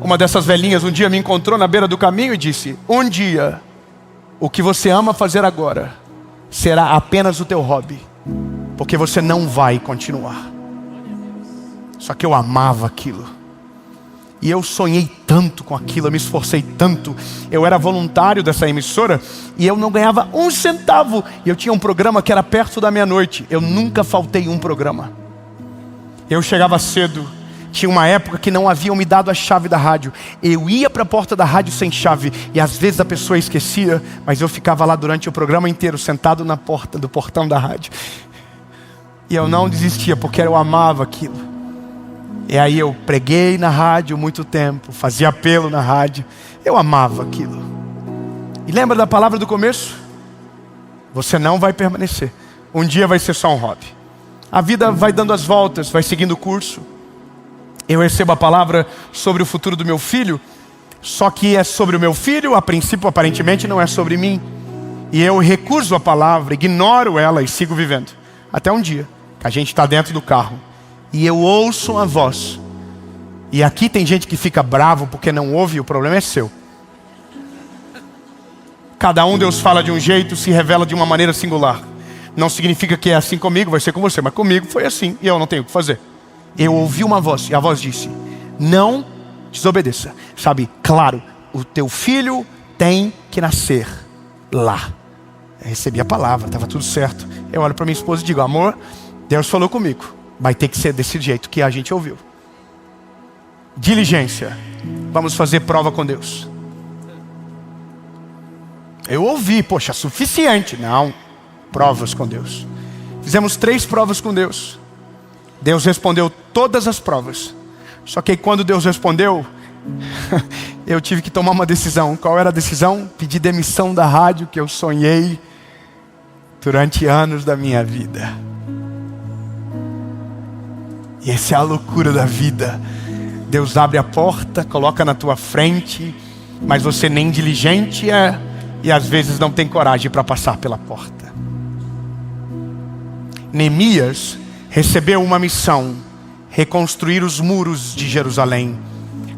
Uma dessas velhinhas um dia me encontrou na beira do caminho e disse: um dia, o que você ama fazer agora será apenas o teu hobby, porque você não vai continuar. Só que eu amava aquilo. E eu sonhei tanto com aquilo, eu me esforcei tanto. Eu era voluntário dessa emissora e eu não ganhava um centavo. E eu tinha um programa que era perto da meia-noite. Eu nunca faltei um programa. Eu chegava cedo. Tinha uma época que não haviam me dado a chave da rádio. Eu ia para a porta da rádio sem chave. E às vezes a pessoa esquecia, mas eu ficava lá durante o programa inteiro, sentado na porta do portão da rádio. E eu não desistia, porque eu amava aquilo. E aí eu preguei na rádio muito tempo, fazia apelo na rádio. Eu amava aquilo. E lembra da palavra do começo? Você não vai permanecer. Um dia vai ser só um hobby. A vida vai dando as voltas, vai seguindo o curso. Eu recebo a palavra sobre o futuro do meu filho. Só que é sobre o meu filho, a princípio aparentemente não é sobre mim. E eu recuso a palavra, ignoro ela e sigo vivendo. Até um dia, que a gente está dentro do carro. E eu ouço uma voz. E aqui tem gente que fica bravo porque não ouve, o problema é seu. Cada um Deus fala de um jeito, se revela de uma maneira singular. Não significa que é assim comigo, vai ser com você. Mas comigo foi assim e eu não tenho o que fazer. Eu ouvi uma voz e a voz disse: não desobedeça. Sabe, claro, o teu filho tem que nascer lá. Eu recebi a palavra, estava tudo certo. Eu olho para minha esposa e digo: amor, Deus falou comigo. Vai ter que ser desse jeito que a gente ouviu. Diligência. Vamos fazer prova com Deus. Eu ouvi, poxa, suficiente. Não, provas com Deus. Fizemos 3 provas com Deus. Deus respondeu todas as provas. Só que quando Deus respondeu, eu tive que tomar uma decisão. Qual era a decisão? Pedir demissão da rádio que eu sonhei durante anos da minha vida. E essa é a loucura da vida. Deus abre a porta, coloca na tua frente, mas você nem diligente é, e às vezes não tem coragem para passar pela porta. Neemias recebeu uma missão: reconstruir os muros de Jerusalém.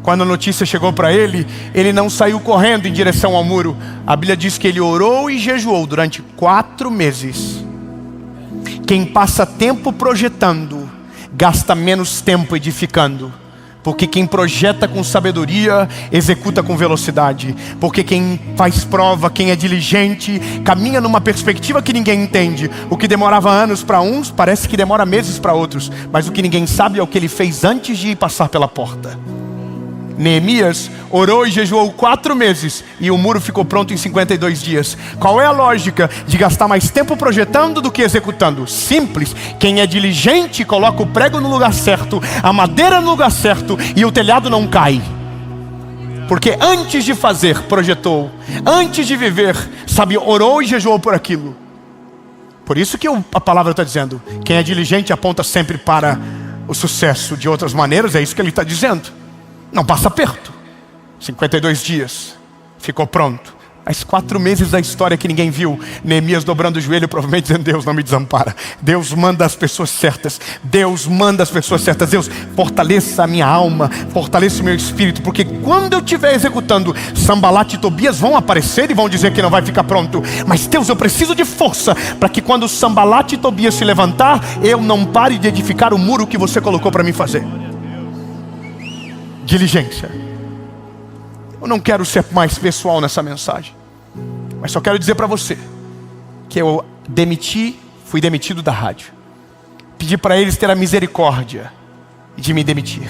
Quando a notícia chegou para ele, ele não saiu correndo em direção ao muro. A Bíblia diz que ele orou e jejuou durante 4 meses. Quem passa tempo projetando, gasta menos tempo edificando. Porque quem projeta com sabedoria, executa com velocidade. Porque quem faz prova, quem é diligente, caminha numa perspectiva que ninguém entende. O que demorava anos para uns, parece que demora meses para outros. Mas o que ninguém sabe é o que ele fez antes de passar pela porta. Neemias orou e jejuou 4 meses e o muro ficou pronto em 52 dias. Qual é a lógica de gastar mais tempo projetando do que executando? Simples. Quem é diligente coloca o prego no lugar certo, a madeira no lugar certo e o telhado não cai. Porque antes de fazer, projetou. Antes de viver, sabe, orou e jejuou por aquilo. Por isso que a palavra está dizendo: quem é diligente aponta sempre para o sucesso. De outras maneiras, é isso que ele está dizendo. Não passa perto. 52 dias. Ficou pronto. Mas 4 meses da história que ninguém viu. Neemias dobrando o joelho, provavelmente dizendo: Deus, não me desampara. Deus manda as pessoas certas. Deus manda as pessoas certas. Deus, fortaleça a minha alma. Fortaleça o meu espírito. Porque quando eu estiver executando, Sambalat e Tobias vão aparecer e vão dizer que não vai ficar pronto. Mas Deus, eu preciso de força para que quando Sambalat e Tobias se levantar, eu não pare de edificar o muro que você colocou para mim fazer. Diligência. Eu não quero ser mais pessoal nessa mensagem, mas só quero dizer para você que eu fui demitido da rádio. Pedi para eles ter a misericórdia de me demitir,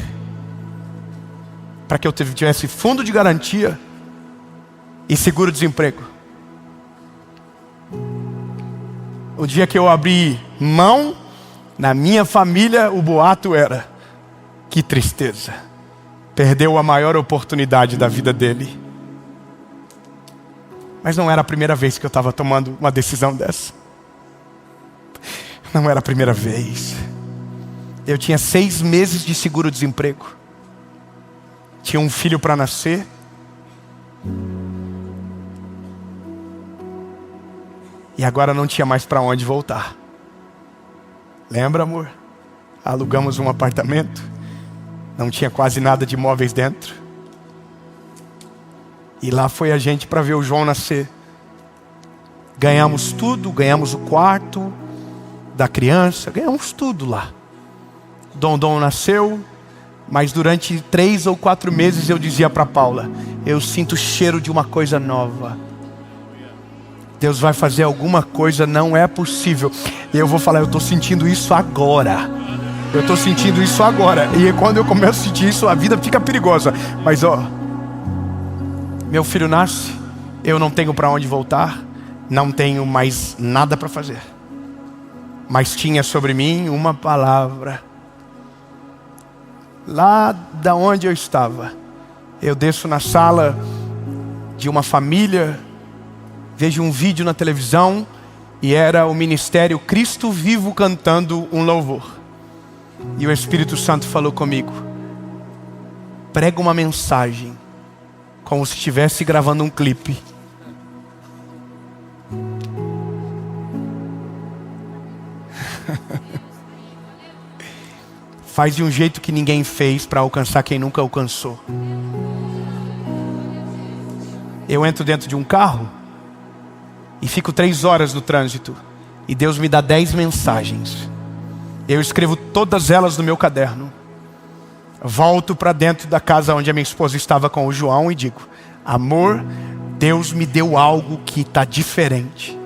para que eu tivesse fundo de garantia e seguro-desemprego. O dia que eu abri mão, na minha família o boato era: que tristeza, perdeu a maior oportunidade da vida dele. Mas não era a primeira vez que eu estava tomando uma decisão dessa. Não era a primeira vez. Eu tinha 6 meses de seguro-desemprego. Tinha um filho para nascer. E agora não tinha mais para onde voltar. Lembra, amor? Alugamos um apartamento. Não tinha quase nada de móveis dentro. E lá foi a gente para ver o João nascer. Ganhamos tudo, ganhamos o quarto da criança, ganhamos tudo lá. Dom nasceu, mas durante 3 ou 4 meses eu dizia para Paula: eu sinto o cheiro de uma coisa nova. Deus vai fazer alguma coisa, não é possível. E eu vou falar: eu estou sentindo isso agora. Eu estou sentindo isso agora. E quando eu começo a sentir isso, a vida fica perigosa. Mas ó, meu filho nasce, eu não tenho para onde voltar, não tenho mais nada para fazer. Mas tinha sobre mim uma palavra. Lá da onde eu estava, eu desço na sala de uma família, vejo um vídeo na televisão e era o ministério Cristo Vivo cantando um louvor. E o Espírito Santo falou comigo: prega uma mensagem como se estivesse gravando um clipe. Faz de um jeito que ninguém fez para alcançar quem nunca alcançou. Eu entro dentro de um carro e fico 3 horas no trânsito. E Deus me dá 10 mensagens. Eu escrevo todas elas no meu caderno. Volto para dentro da casa onde a minha esposa estava com o João e digo: amor, Deus me deu algo que está diferente.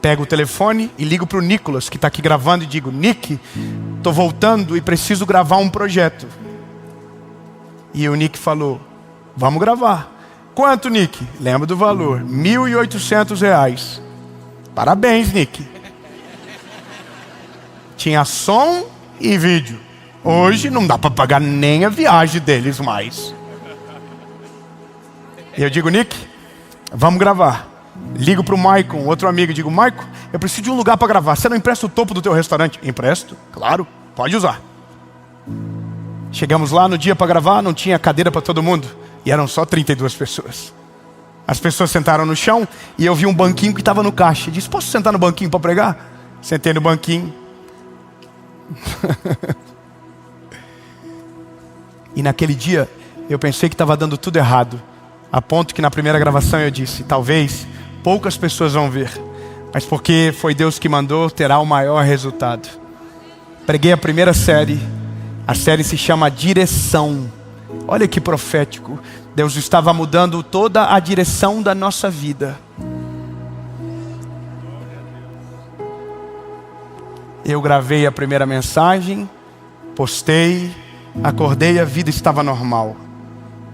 Pego o telefone e ligo para o Nicolas, que está aqui gravando, e digo: Nick, estou voltando e preciso gravar um projeto. E o Nick falou: vamos gravar. Quanto, Nick? Lembra do valor, R$1.800. Parabéns, Nick. Tinha som e vídeo. Hoje não dá para pagar nem a viagem deles mais. E eu digo: Nick, vamos gravar. Ligo para o Maicon, outro amigo, e digo: Maicon, eu preciso de um lugar para gravar. Você não empresta o topo do teu restaurante? Empresto, claro, pode usar. Chegamos lá no dia para gravar, não tinha cadeira para todo mundo. E eram só 32 pessoas. As pessoas sentaram no chão e eu vi um banquinho que estava no caixa. Disse: posso sentar no banquinho para pregar? Sentei no banquinho. E naquele dia eu pensei que estava dando tudo errado, a ponto que na primeira gravação eu disse: talvez poucas pessoas vão ver, mas porque foi Deus que mandou, terá o maior resultado. Preguei a primeira série. A série se chama Direção. Olha que profético. Deus estava mudando toda a direção da nossa vida. Eu gravei a primeira mensagem, postei, acordei, a vida estava normal.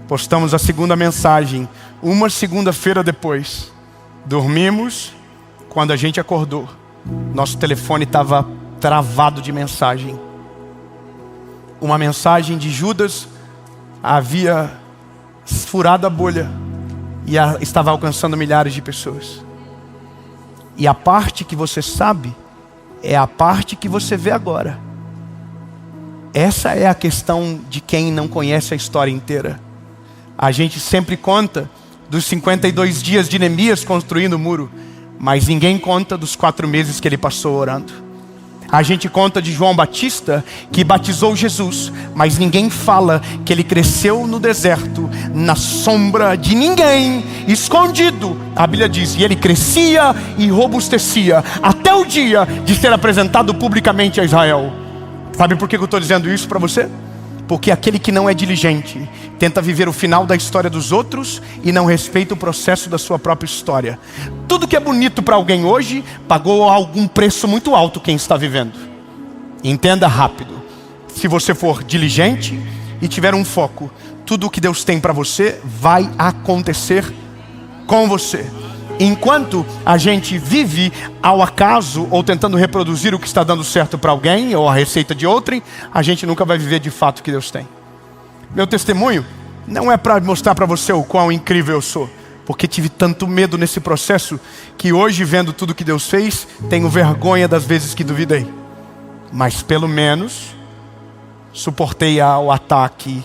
Postamos a segunda mensagem, uma segunda-feira depois. Dormimos, quando a gente acordou, nosso telefone estava travado de mensagem. Uma mensagem de Judas havia furado a bolha e estava alcançando milhares de pessoas. E a parte que você sabe é a parte que você vê agora. Essa é a questão de quem não conhece a história inteira. A gente sempre conta dos 52 dias de Neemias construindo o muro, mas ninguém conta dos 4 meses que ele passou orando. A gente conta de João Batista, que batizou Jesus, mas ninguém fala que ele cresceu no deserto, na sombra de ninguém, escondido. A Bíblia diz: e ele crescia e robustecia, até o dia de ser apresentado publicamente a Israel. Sabe por que eu estou dizendo isso para você? Porque aquele que não é diligente tenta viver o final da história dos outros e não respeita o processo da sua própria história. Tudo que é bonito para alguém hoje pagou algum preço muito alto quem está vivendo. Entenda rápido. Se você for diligente e tiver um foco, tudo o que Deus tem para você vai acontecer com você. Enquanto a gente vive ao acaso ou tentando reproduzir o que está dando certo para alguém ou a receita de outrem, a gente nunca vai viver de fato o que Deus tem. Meu testemunho não é para mostrar para você o quão incrível eu sou, porque tive tanto medo nesse processo que hoje, vendo tudo que Deus fez, tenho vergonha das vezes que duvidei. Mas pelo menos suportei o ataque,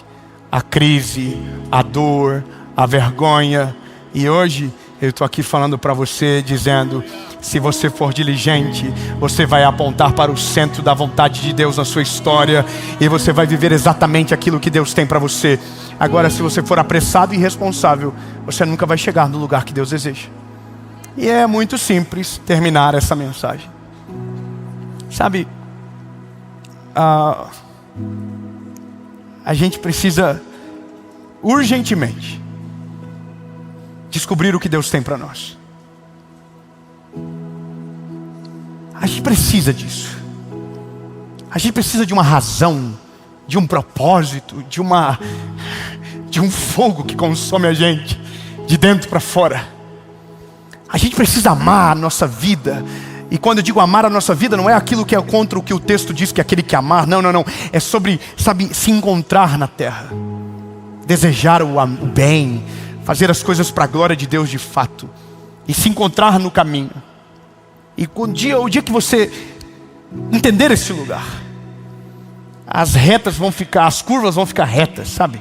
a crise, a dor, a vergonha. E hoje Eu estou aqui falando para você, dizendo: se você for diligente, você vai apontar para o centro da vontade de Deus na sua história, e você vai viver exatamente aquilo que Deus tem para você. Agora, se você for apressado e irresponsável, você nunca vai chegar no lugar que Deus deseja. E é muito simples terminar essa mensagem. Sabe, a gente precisa urgentemente descobrir o que Deus tem para nós. A gente precisa disso. A gente precisa de uma razão, de um propósito, de um fogo que consome a gente de dentro para fora. A gente precisa amar a nossa vida. E quando eu digo amar a nossa vida, não é aquilo que é contra o que o texto diz que é aquele que amar. Não. É sobre, sabe, se encontrar na terra. Desejar o bem. Fazer as coisas para a glória de Deus de fato. E se encontrar no caminho. E o dia que você entender esse lugar, as curvas vão ficar retas, sabe?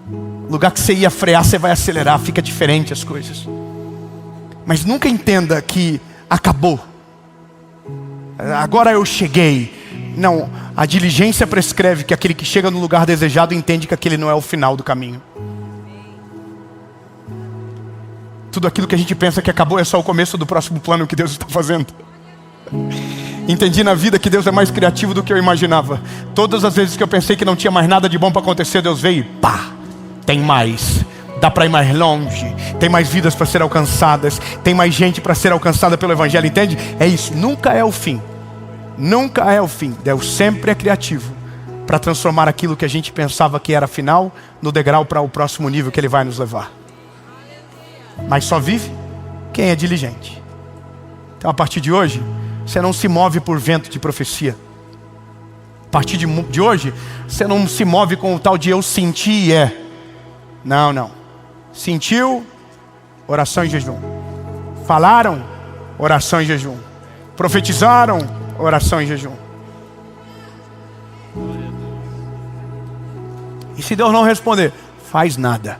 O lugar que você ia frear, você vai acelerar, fica diferente as coisas. Mas nunca entenda que acabou. Agora eu cheguei. Não, a diligência prescreve que aquele que chega no lugar desejado entende que aquele não é o final do caminho. Tudo aquilo que a gente pensa que acabou é só o começo do próximo plano que Deus está fazendo. Entendi na vida que Deus é mais criativo do que eu imaginava. Todas as vezes que eu pensei que não tinha mais nada de bom para acontecer, Deus veio e pá, tem mais. Dá para ir mais longe. Tem mais vidas para ser alcançadas. Tem mais gente para ser alcançada pelo Evangelho, entende? É isso, nunca é o fim. Nunca é o fim. Deus sempre é criativo para transformar aquilo que a gente pensava que era final no degrau para o próximo nível que Ele vai nos levar. Mas só vive quem é diligente. Então, a partir de hoje, você não se move por vento de profecia. A partir de hoje, você não se move com o tal de eu senti e é. Não. Sentiu, oração e jejum. Falaram, oração e jejum. Profetizaram, oração e jejum. E se Deus não responder, faz nada.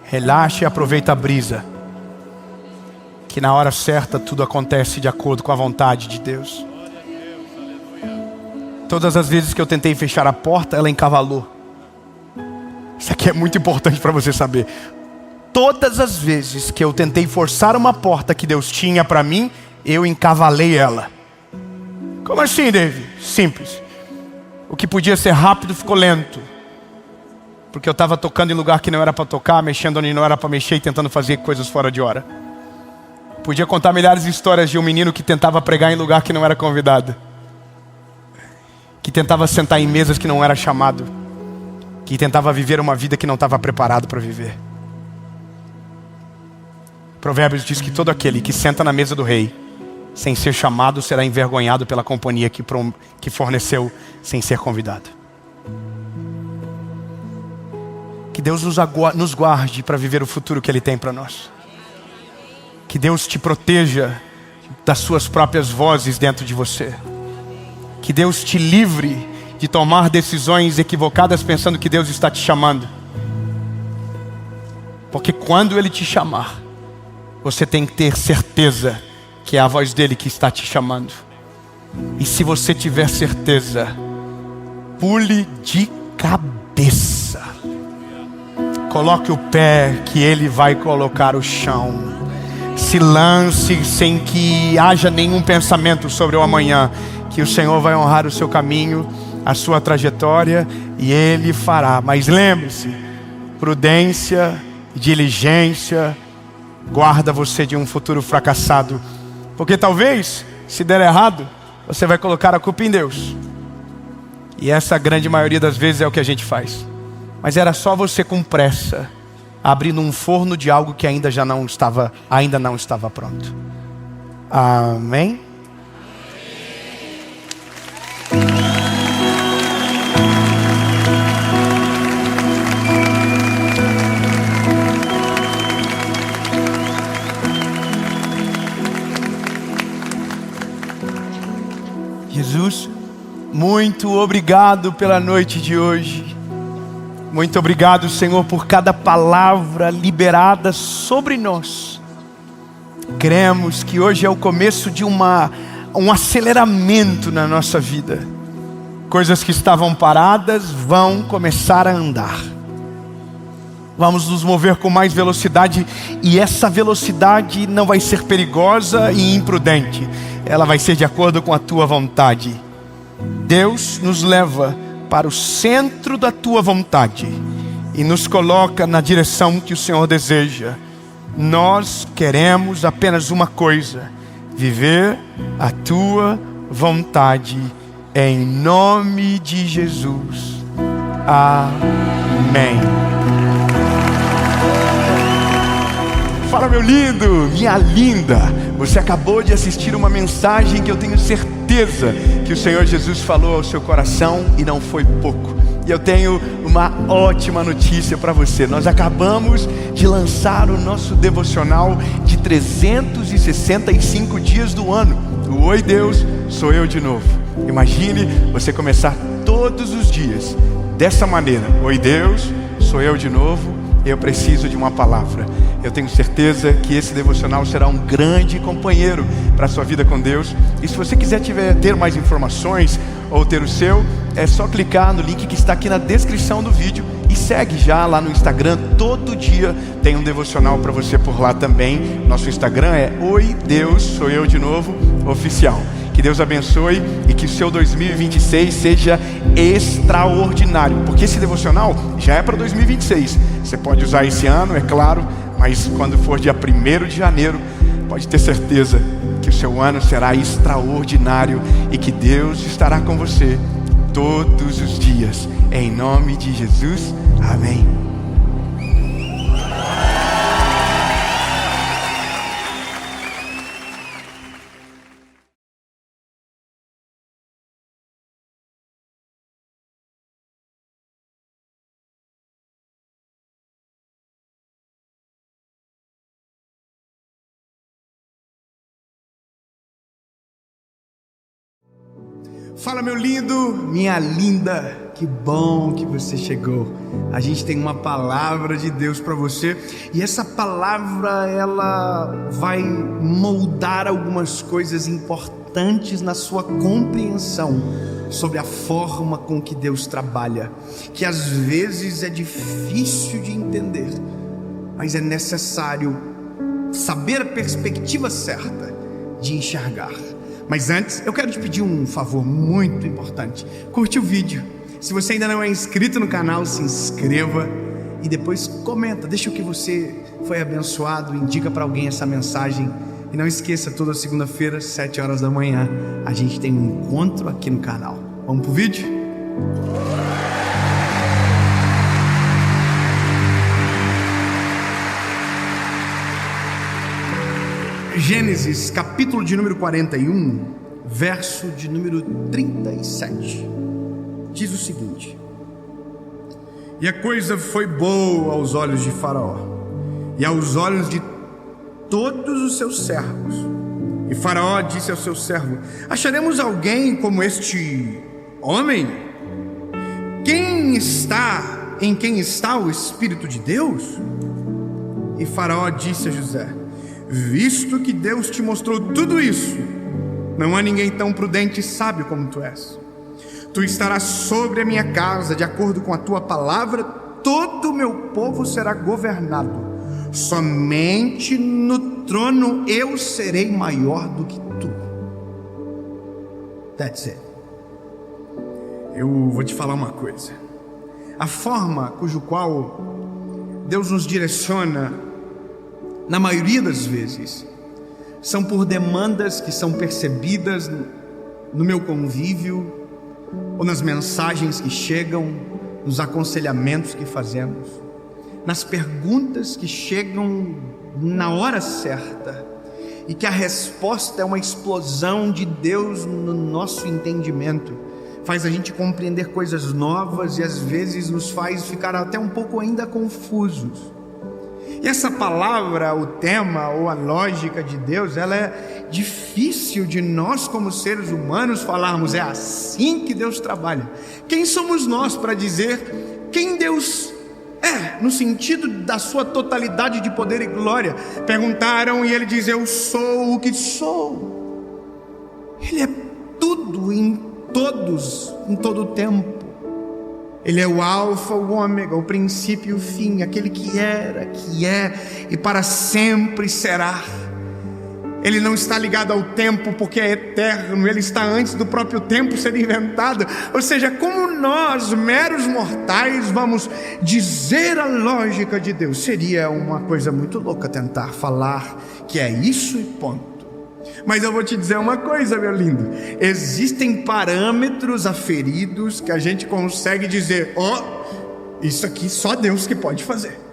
Relaxa e aproveita a brisa. Que na hora certa tudo acontece de acordo com a vontade de Deus. Todas as vezes que eu tentei fechar a porta, ela encavalou. Isso aqui é muito importante para você saber. Todas as vezes que eu tentei forçar uma porta que Deus tinha para mim, eu encavalei ela. Como assim, David? Simples. O que podia ser rápido ficou lento. Porque eu estava tocando em lugar que não era para tocar, mexendo onde não era para mexer e tentando fazer coisas fora de hora. Podia contar milhares de histórias de um menino que tentava pregar em lugar que não era convidado. Que tentava sentar em mesas que não era chamado. Que tentava viver uma vida que não estava preparado para viver. Provérbios diz que todo aquele que senta na mesa do rei, sem ser chamado, será envergonhado pela companhia que forneceu sem ser convidado. Que Deus nos guarde para viver o futuro que Ele tem para nós. Que Deus te proteja das suas próprias vozes dentro de você. Que Deus te livre de tomar decisões equivocadas pensando que Deus está te chamando. Porque quando Ele te chamar, você tem que ter certeza que é a voz dEle que está te chamando. E se você tiver certeza, pule de cabeça. Coloque o pé que Ele vai colocar o chão. Se lance sem que haja nenhum pensamento sobre o amanhã. Que o Senhor vai honrar o seu caminho, a sua trajetória, e Ele fará. Mas lembre-se, prudência, diligência, guarda você de um futuro fracassado. Porque talvez, se der errado, você vai colocar a culpa em Deus. E essa grande maioria das vezes é o que a gente faz. Mas era só você com pressa, abrindo um forno de algo que ainda não estava pronto. Amém? Jesus, muito obrigado pela noite de hoje. Muito obrigado, Senhor, por cada palavra liberada sobre nós. Cremos que hoje é o começo de um aceleramento na nossa vida. Coisas que estavam paradas vão começar a andar. Vamos nos mover com mais velocidade, e essa velocidade não vai ser perigosa e imprudente. Ela vai ser de acordo com a tua vontade. Deus nos leva para o centro da tua vontade e nos coloca na direção que o Senhor deseja. Nós queremos apenas uma coisa: viver a tua vontade, em nome de Jesus. Amém. Fala, meu lindo, minha linda. Você acabou de assistir uma mensagem que eu tenho certeza que o Senhor Jesus falou ao seu coração, e não foi pouco. E eu tenho uma ótima notícia para você. Nós acabamos de lançar o nosso devocional de 365 dias do ano. O Oi Deus, sou eu de novo. Imagine você começar todos os dias dessa maneira: Oi Deus, sou eu de novo. Eu preciso de uma palavra. Eu tenho certeza que esse devocional será um grande companheiro para a sua vida com Deus. E se você quiser ter mais informações ou ter o seu, é só clicar no link que está aqui na descrição do vídeo e segue já lá no Instagram. Todo dia tem um devocional para você por lá também. Nosso Instagram é Oi Deus, sou eu de novo, oficial. Que Deus abençoe e que o seu 2026 seja extraordinário, porque esse devocional já é para 2026. Você pode usar esse ano, é claro, mas quando for dia 1º de janeiro, pode ter certeza que o seu ano será extraordinário e que Deus estará com você todos os dias. Em nome de Jesus, amém. Fala, meu lindo, minha linda, que bom que você chegou. A gente tem uma palavra de Deus para você, e essa palavra ela vai moldar algumas coisas importantes na sua compreensão sobre a forma com que Deus trabalha, que às vezes é difícil de entender, mas é necessário saber a perspectiva certa de enxergar. Mas antes, eu quero te pedir um favor muito importante. Curte o vídeo. Se você ainda não é inscrito no canal, se inscreva. E depois comenta, deixa o que você foi abençoado, indica para alguém essa mensagem. E não esqueça, toda segunda-feira, 7 horas da manhã, a gente tem um encontro aqui no canal. Vamos pro vídeo? Gênesis, capítulo de número 41, verso de número 37, diz o seguinte: E a coisa foi boa aos olhos de Faraó, e aos olhos de todos os seus servos. E Faraó disse ao seu servo: Acharemos alguém como este homem? Em quem está o Espírito de Deus? E Faraó disse a José: Visto que Deus te mostrou tudo isso, não há ninguém tão prudente e sábio como tu és. Tu estarás sobre a minha casa, de acordo com a tua palavra, todo o meu povo será governado. Somente no trono eu serei maior do que tu. That's it. Eu vou te falar uma coisa. A forma cujo qual Deus nos direciona, na maioria das vezes, são por demandas que são percebidas no meu convívio, ou nas mensagens que chegam, nos aconselhamentos que fazemos, nas perguntas que chegam na hora certa, e que a resposta é uma explosão de Deus no nosso entendimento, faz a gente compreender coisas novas e às vezes nos faz ficar até um pouco ainda confusos. E essa palavra, o tema ou a lógica de Deus, ela é difícil de nós como seres humanos falarmos, é assim que Deus trabalha. Quem somos nós para dizer quem Deus é, no sentido da sua totalidade de poder e glória. Perguntaram e ele diz: eu sou o que sou. Ele é tudo em todos, em todo o tempo. Ele é o alfa, o ômega, o princípio e o fim, aquele que era, que é e para sempre será. Ele não está ligado ao tempo porque é eterno, ele está antes do próprio tempo ser inventado. Ou seja, como nós, meros mortais, vamos dizer a lógica de Deus? Seria uma coisa muito louca tentar falar que é isso e ponto. Mas eu vou te dizer uma coisa, meu lindo: existem parâmetros aferidos que a gente consegue dizer: isso aqui só Deus que pode fazer.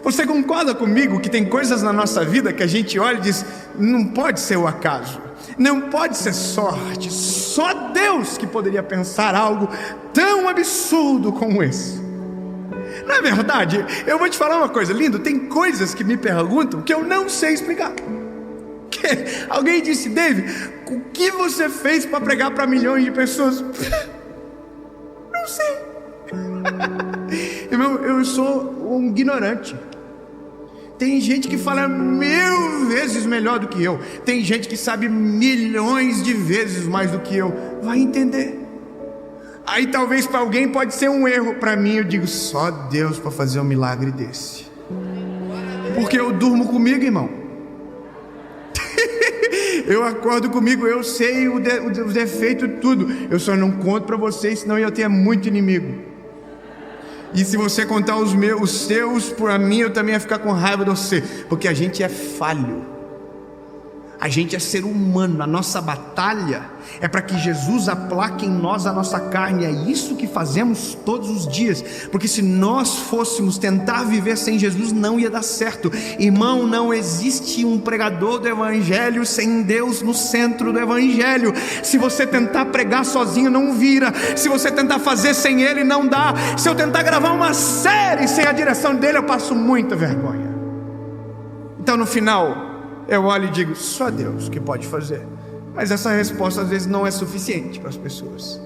Você concorda comigo que tem coisas na nossa vida que a gente olha e diz: não pode ser o acaso, não pode ser sorte, só Deus que poderia pensar algo tão absurdo como esse? Não é verdade? Eu vou te falar uma coisa, lindo: tem coisas que me perguntam que eu não sei explicar. Alguém disse: David, o que você fez para pregar para milhões de pessoas? Não sei. Irmão, eu sou um ignorante. Tem gente que fala 1000 vezes melhor do que eu. Tem gente que sabe milhões de vezes mais do que eu. Vai entender. Aí talvez para alguém pode ser um erro. Para mim eu digo: só Deus para fazer um milagre desse. Porque eu durmo comigo, irmão. Eu acordo comigo, eu sei o defeito de tudo. Eu só não conto para vocês, senão eu ia ter muito inimigo. E se você contar os seus para mim, eu também ia ficar com raiva de você. Porque a gente é falho. A gente é ser humano. A nossa batalha é para que Jesus aplaque em nós a nossa carne. É isso que fazemos todos os dias. Porque se nós fôssemos tentar viver sem Jesus, não ia dar certo. Irmão, não existe um pregador do evangelho sem Deus no centro do evangelho. Se você tentar pregar sozinho, não vira. Se você tentar fazer sem Ele, não dá. Se eu tentar gravar uma série sem a direção dele, eu passo muita vergonha. Então no final eu olho e digo: só Deus que pode fazer. Mas essa resposta às vezes não é suficiente para as pessoas.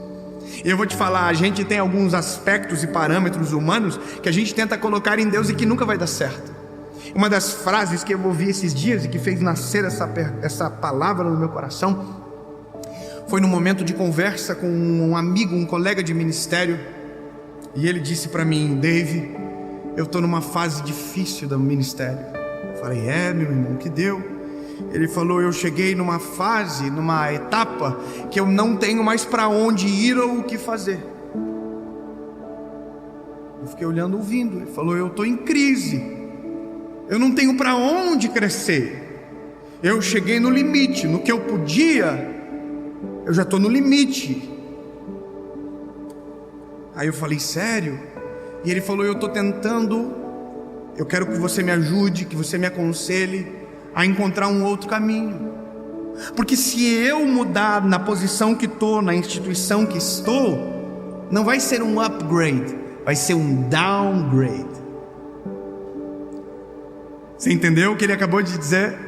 E eu vou te falar, a gente tem alguns aspectos e parâmetros humanos que a gente tenta colocar em Deus e que nunca vai dar certo. Uma das frases que eu ouvi esses dias e que fez nascer essa palavra no meu coração foi num momento de conversa com um amigo, um colega de ministério. E ele disse para mim: Dave, eu estou numa fase difícil do ministério. Eu falei: meu irmão, que deu? Ele falou: eu cheguei numa fase, numa etapa que eu não tenho mais para onde ir ou o que fazer. Eu fiquei olhando, ouvindo. Ele falou: eu estou em crise, eu não tenho para onde crescer. Eu cheguei no limite, no que eu podia, eu já estou no limite. Aí eu falei: sério? E ele falou: eu estou tentando, eu quero que você me ajude, que você me aconselhe a encontrar um outro caminho. Porque se eu mudar na posição que estou, na instituição que estou, não vai ser um upgrade, vai ser um downgrade. Você entendeu o que ele acabou de dizer?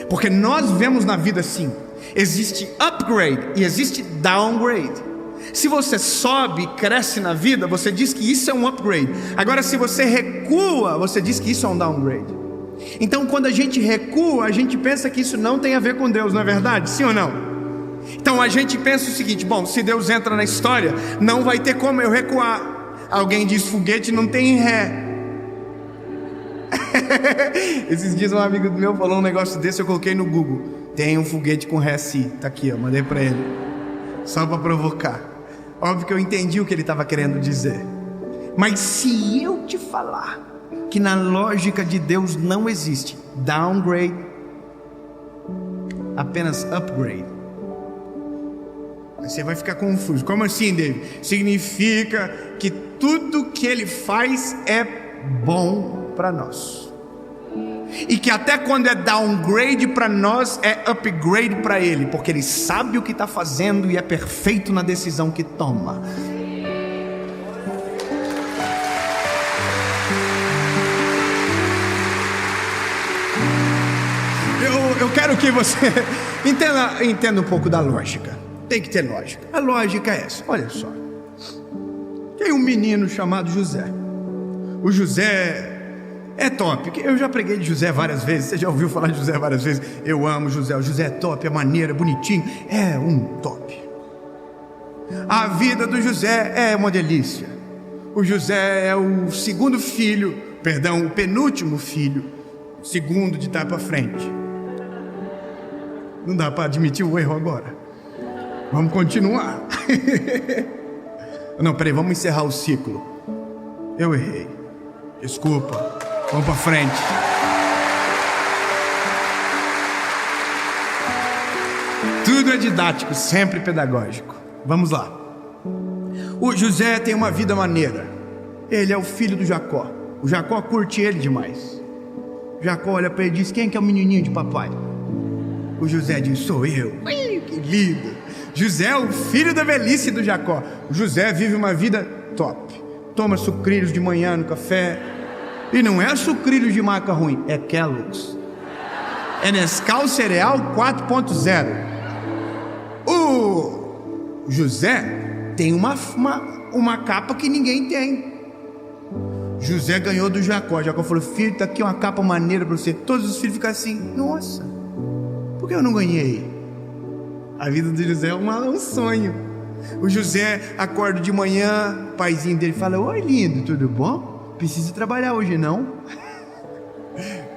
Porque nós vemos na vida assim: existe upgrade e existe downgrade. Se você sobe e cresce na vida, você diz que isso é um upgrade. Agora, se você recua, você diz que isso é um downgrade. Então quando a gente recua, a gente pensa que isso não tem a ver com Deus, não é verdade? Sim ou não? Então a gente pensa o seguinte: bom, se Deus entra na história, não vai ter como eu recuar. Alguém diz: foguete não tem ré. Esses dias um amigo meu falou um negócio desse, eu coloquei no Google: tem um foguete com ré sim. Tá aqui, eu mandei para ele, só para provocar. Óbvio que eu entendi o que ele estava querendo dizer. Mas se eu te falar que na lógica de Deus não existe downgrade, apenas upgrade, você vai ficar confuso. Como assim, David? Significa que tudo que Ele faz é bom para nós, e que até quando é downgrade para nós, é upgrade para Ele, porque Ele sabe o que está fazendo e é perfeito na decisão que toma. Eu quero que você entenda um pouco da lógica. Tem que ter lógica. A lógica é essa: olha só, o tem um menino chamado José. O José é top. Eu já preguei de José várias vezes. Você já ouviu falar de José várias vezes? Eu amo José. O José é top, é maneiro, é bonitinho. É um top. A vida do José é uma delícia. O José é o segundo filho, o penúltimo filho, segundo de trás para frente. Não dá para admitir o erro agora. Vamos continuar. Não, peraí, vamos encerrar o ciclo. Eu errei. Desculpa. Vamos para frente. Tudo é didático, sempre pedagógico. Vamos lá. O José tem uma vida maneira. Ele é o filho do Jacó. O Jacó curte ele demais. O Jacó olha para ele e diz: quem que é o menininho de papai? O José diz: sou eu. Ui, que lindo. José é o filho da velhice do Jacó. O José vive uma vida top. Toma sucrilhos de manhã no café. E não é sucrilhos de marca ruim, é Kellogg's. É Nescau Cereal 4.0. O José tem uma capa que ninguém tem. José ganhou do Jacó. Jacó falou: filho, tá aqui uma capa maneira para você. Todos os filhos ficam assim: nossa, por que eu não ganhei? A vida do José é um sonho. O José acorda de manhã, o paizinho dele fala: oi lindo, tudo bom? Precisa trabalhar hoje não?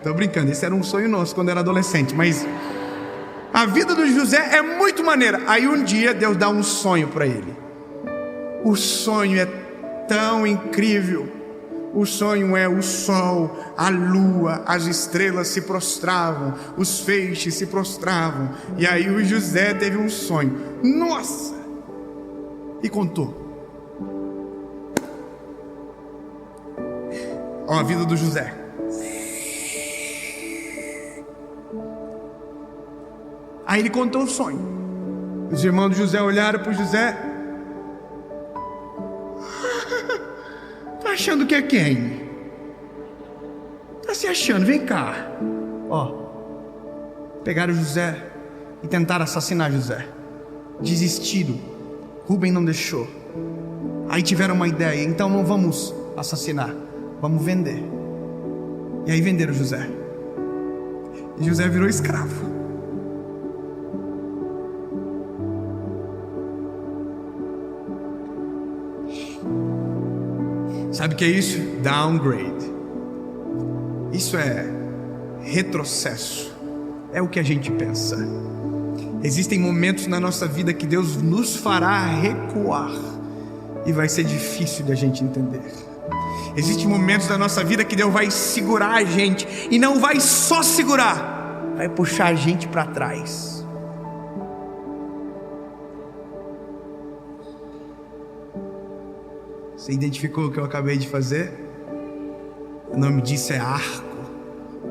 Tô brincando, esse era um sonho nosso quando era adolescente. Mas a vida do José é muito maneira. Aí um dia Deus dá um sonho para ele. O sonho é tão incrível. O sonho é o sol, a lua, as estrelas se prostravam, os feixes se prostravam. E aí o José teve um sonho. Nossa! E contou. Ó, a vida do José. Aí ele contou o sonho. Os irmãos do José olharam para o José. Tá achando que é quem? Tá se achando, vem cá. Ó, pegaram José e tentaram assassinar José. Desistiram. Rubem não deixou. Aí tiveram uma ideia: então não vamos assassinar, vamos vender. E aí venderam José. E José virou escravo. Sabe o que é isso? Downgrade. Isso é retrocesso. É o que a gente pensa. Existem momentos na nossa vida que Deus nos fará recuar, e vai ser difícil de a gente entender. Existem momentos da nossa vida que Deus vai segurar a gente, e não vai só segurar, vai puxar a gente para trás. Você identificou o que eu acabei de fazer? O nome disso é arco.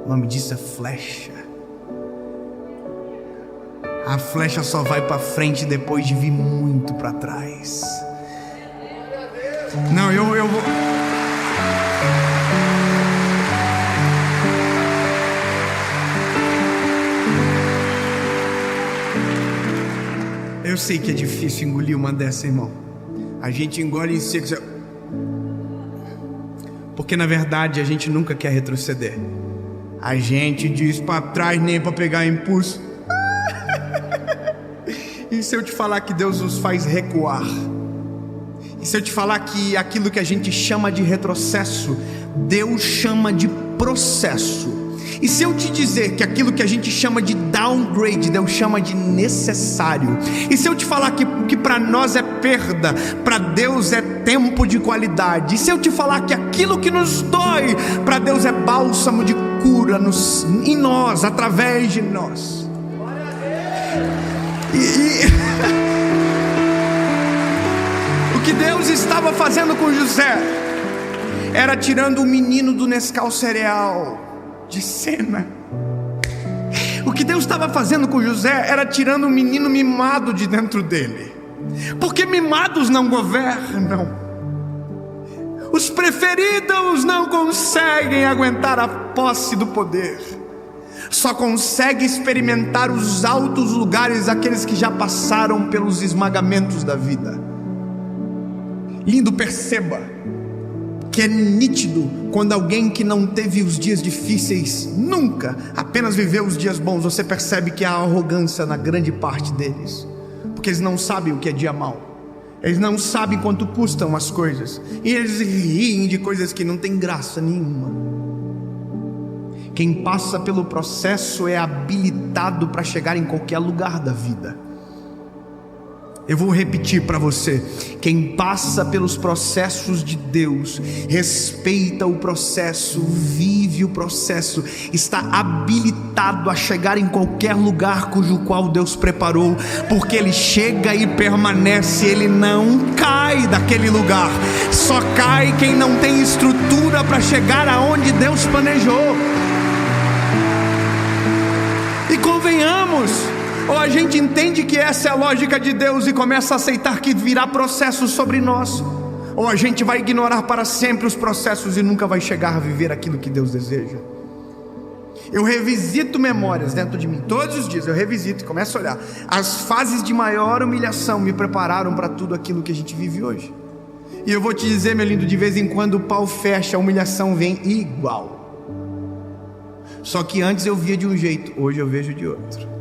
O nome disso é flecha. A flecha só vai para frente depois de vir muito para trás. Não, eu vou. Eu sei que é difícil engolir uma dessa, irmão. A gente engole em seco, porque na verdade a gente nunca quer retroceder. A gente diz para trás nem para pegar impulso. E se eu te falar que Deus nos faz recuar? E se eu te falar que aquilo que a gente chama de retrocesso, Deus chama de processo? E se eu te dizer que aquilo que a gente chama de downgrade, Deus chama de necessário? E se eu te falar que para nós é perda, para Deus é tempo de qualidade? E se eu te falar que aquilo que nos dói, para Deus é bálsamo de cura em nós, através de nós? O que Deus estava fazendo com José era tirando o menino do Nescau Cereal de cena. O que Deus estava fazendo com José era tirando o menino mimado de dentro dele, porque mimados não governam. Os preferidos não conseguem aguentar a posse do poder. Só consegue experimentar os altos lugares aqueles que já passaram pelos esmagamentos da vida. Lindo, perceba que é nítido quando alguém que não teve os dias difíceis nunca, apenas viveu os dias bons, você percebe que há arrogância na grande parte deles, porque eles não sabem o que é dia mau, eles não sabem quanto custam as coisas, e eles riem de coisas que não tem graça nenhuma. Quem passa pelo processo é habilitado para chegar em qualquer lugar da vida. Eu vou repetir para você: quem passa pelos processos de Deus, respeita o processo, vive o processo, está habilitado a chegar em qualquer lugar cujo qual Deus preparou, porque ele chega e permanece, ele não cai daquele lugar. Só cai quem não tem estrutura para chegar aonde Deus planejou. E convenhamos, ou a gente entende que essa é a lógica de Deus e começa a aceitar que virá processo sobre nós, ou a gente vai ignorar para sempre os processos e nunca vai chegar a viver aquilo que Deus deseja. Eu revisito memórias dentro de mim, todos os dias eu revisito e começo a olhar. As fases de maior humilhação me prepararam para tudo aquilo que a gente vive hoje. E eu vou te dizer, meu lindo, de vez em quando o pau fecha, a humilhação vem igual. Só que antes eu via de um jeito, hoje eu vejo de outro.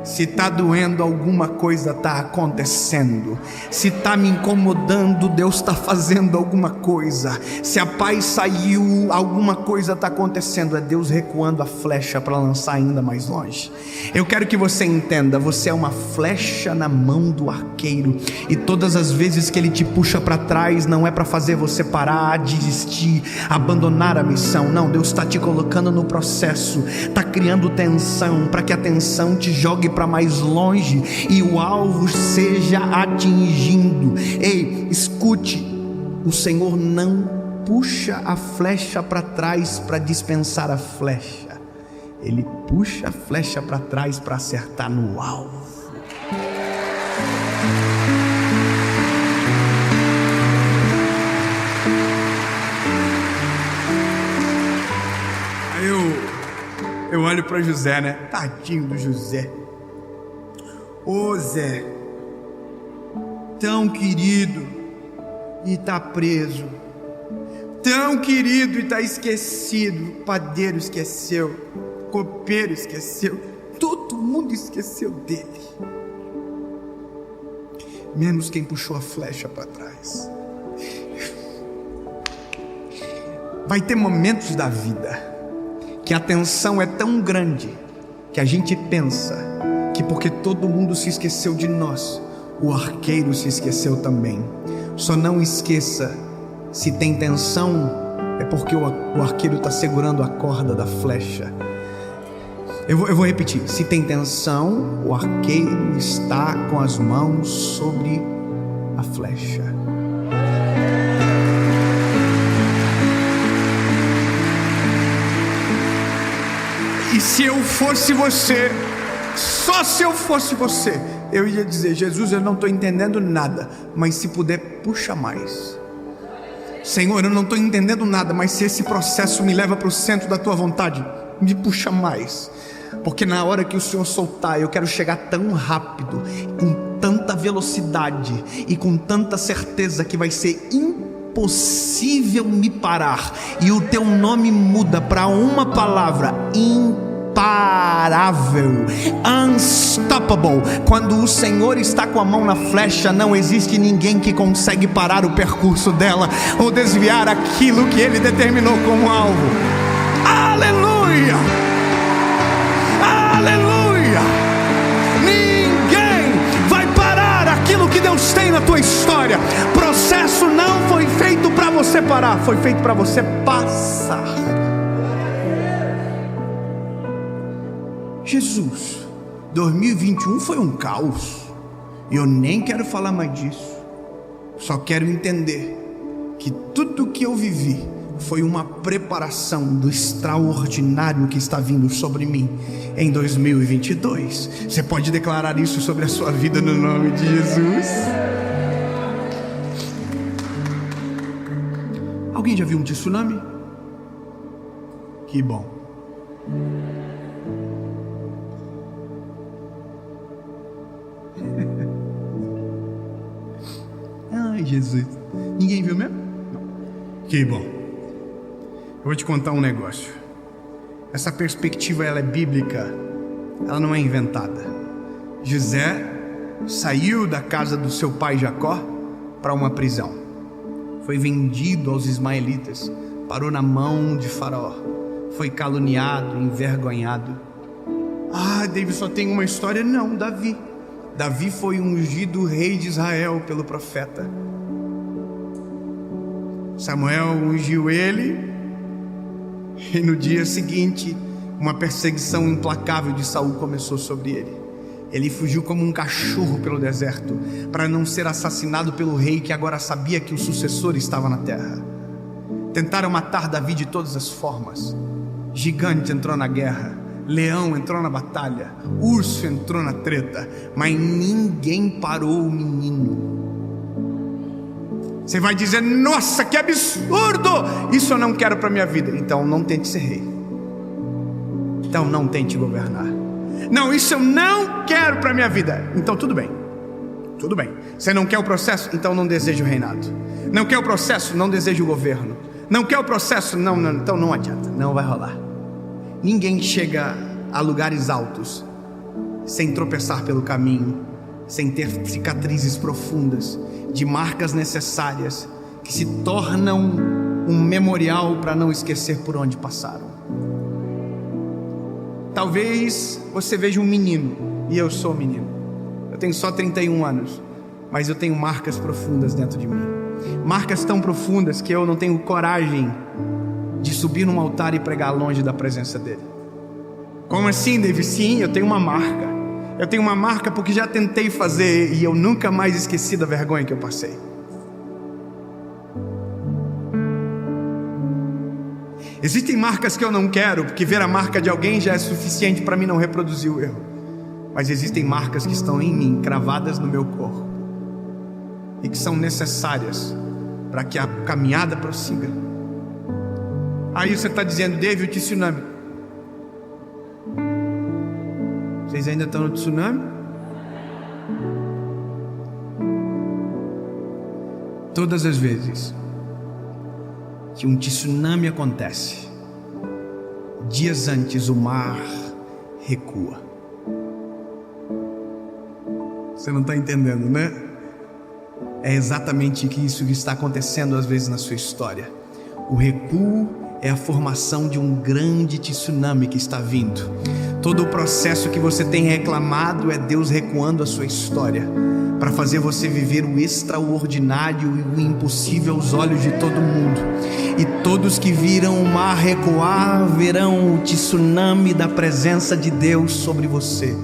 Se está doendo, alguma coisa está acontecendo. Se está me incomodando, Deus está fazendo alguma coisa. Se a paz saiu, alguma coisa está acontecendo. É Deus recuando a flecha para lançar ainda mais longe. Eu quero que você entenda: você é uma flecha na mão do arqueiro, e todas as vezes que ele te puxa para trás, não é para fazer você parar, desistir, abandonar a missão. Não, Deus está te colocando no processo, está criando tensão, para que a tensão te jogue para mais longe e o alvo seja atingido. Ei, escute: o Senhor não puxa a flecha para trás para dispensar a flecha, Ele puxa a flecha para trás para acertar no alvo. Aí eu olho para José, né? Tadinho do José. Ô Zé, tão querido e tá preso, tão querido e tá esquecido. O padeiro esqueceu, o copeiro esqueceu, todo mundo esqueceu dele, menos quem puxou a flecha para trás. Vai ter momentos da vida que a tensão é tão grande que a gente pensa que porque todo mundo se esqueceu de nós, o arqueiro se esqueceu também. Só não esqueça: se tem tensão, é porque o arqueiro está segurando a corda da flecha. Eu vou repetir: se tem tensão, o arqueiro está com as mãos sobre a flecha. E se eu fosse você, só se eu fosse você, eu ia dizer: Jesus, eu não estou entendendo nada, mas se puder, puxa mais. Senhor, eu não estou entendendo nada, mas se esse processo me leva para o centro da tua vontade, me puxa mais. Porque na hora que o Senhor soltar, eu quero chegar tão rápido, com tanta velocidade e com tanta certeza que vai ser impossível me parar. E o teu nome muda para uma palavra: imparável, unstoppable. Quando o Senhor está com a mão na flecha, não existe ninguém que consegue parar o percurso dela ou desviar aquilo que Ele determinou como alvo. Aleluia, aleluia. Ninguém vai parar aquilo que Deus tem na tua história. Processo não foi feito para você parar, foi feito para você passar. Jesus, 2021 foi um caos, e eu nem quero falar mais disso. Só quero entender que tudo que eu vivi foi uma preparação do extraordinário que está vindo sobre mim em 2022. Você pode declarar isso sobre a sua vida no nome de Jesus? Alguém já viu um tsunami? Que bom. Ai, Jesus. Ninguém viu mesmo? Não. Que bom. Eu vou te contar um negócio. Essa perspectiva, ela é bíblica. Ela não é inventada. José saiu da casa do seu pai Jacó para uma prisão. Foi vendido aos ismaelitas. Parou na mão de Faraó. Foi caluniado, envergonhado. Ah, David só tem uma história? Não, Davi. Davi foi ungido rei de Israel pelo profeta. Samuel ungiu ele, e no dia seguinte, uma perseguição implacável de Saul começou sobre ele. Ele fugiu como um cachorro pelo deserto, para não ser assassinado pelo rei que agora sabia que o sucessor estava na terra. Tentaram matar Davi de todas as formas. Gigante entrou na guerra, leão entrou na batalha, urso entrou na treta, mas ninguém parou o menino. Você vai dizer: nossa, que absurdo! Isso eu não quero para minha vida. Então não tente ser rei. Então não tente governar. Não, isso eu não quero para minha vida. Então tudo bem. Tudo bem. Você não quer o processo? Então não deseja o reinado. Não quer o processo? Não deseja o governo. Não quer o processo? Não, então não adianta. Não vai rolar. Ninguém chega a lugares altos sem tropeçar pelo caminho, sem ter cicatrizes profundas, de marcas necessárias que se tornam um memorial para não esquecer por onde passaram. Talvez você veja um menino, e eu sou menino. Eu tenho só 31 anos, mas eu tenho marcas profundas dentro de mim. Marcas tão profundas que eu não tenho coragem de subir num altar e pregar longe da presença dele. Como assim, David? Sim, eu tenho uma marca. Eu tenho uma marca porque já tentei fazer e eu nunca mais esqueci da vergonha que eu passei. Existem marcas que eu não quero, porque ver a marca de alguém já é suficiente para mim não reproduzir o erro. Mas existem marcas que estão em mim, cravadas no meu corpo, e que são necessárias para que a caminhada prossiga. Aí você está dizendo: David, o tsunami. Vocês ainda estão no tsunami? Todas as vezes que um tsunami acontece, dias antes o mar recua. Você não está entendendo, né? É exatamente isso que está acontecendo às vezes na sua história. O recuo é a formação de um grande tsunami que está vindo. Todo o processo que você tem reclamado é Deus recuando a sua história, para fazer você viver o extraordinário e o impossível aos olhos de todo mundo. E todos que viram o mar recuar verão o tsunami da presença de Deus sobre você.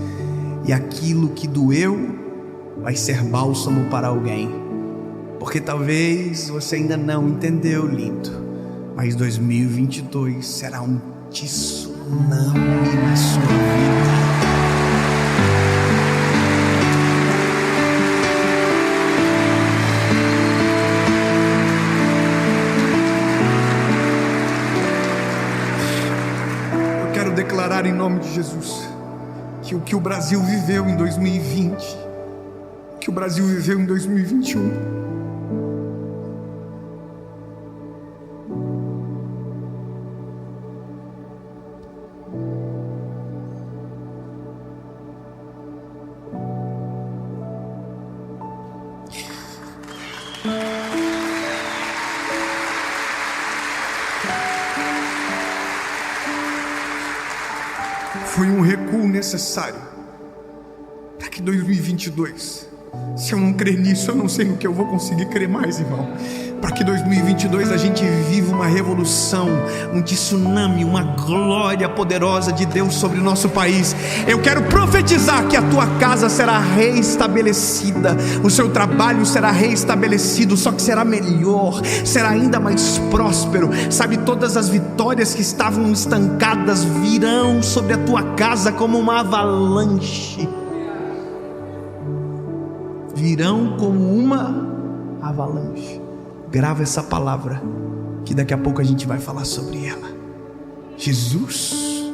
E aquilo que doeu vai ser bálsamo para alguém. Porque talvez você ainda não entendeu, lindo, mas 2022 será um tsunami na sua vida. Eu quero declarar em nome de Jesus que o que o Brasil viveu em 2020, o que o Brasil viveu em 2021, foi um recuo necessário para que 2022, se eu não crer nisso, eu não sei no que eu vou conseguir crer mais, irmão. Para que 2022 a gente viva uma revolução, um tsunami, uma glória poderosa de Deus sobre o nosso país. Eu quero profetizar que a tua casa será reestabelecida, o seu trabalho será reestabelecido, só que será melhor, será ainda mais próspero. Sabe, todas as vitórias que estavam estancadas virão sobre a tua casa como uma avalanche. Virão como uma avalanche. Grava essa palavra, que daqui a pouco a gente vai falar sobre ela. Jesus,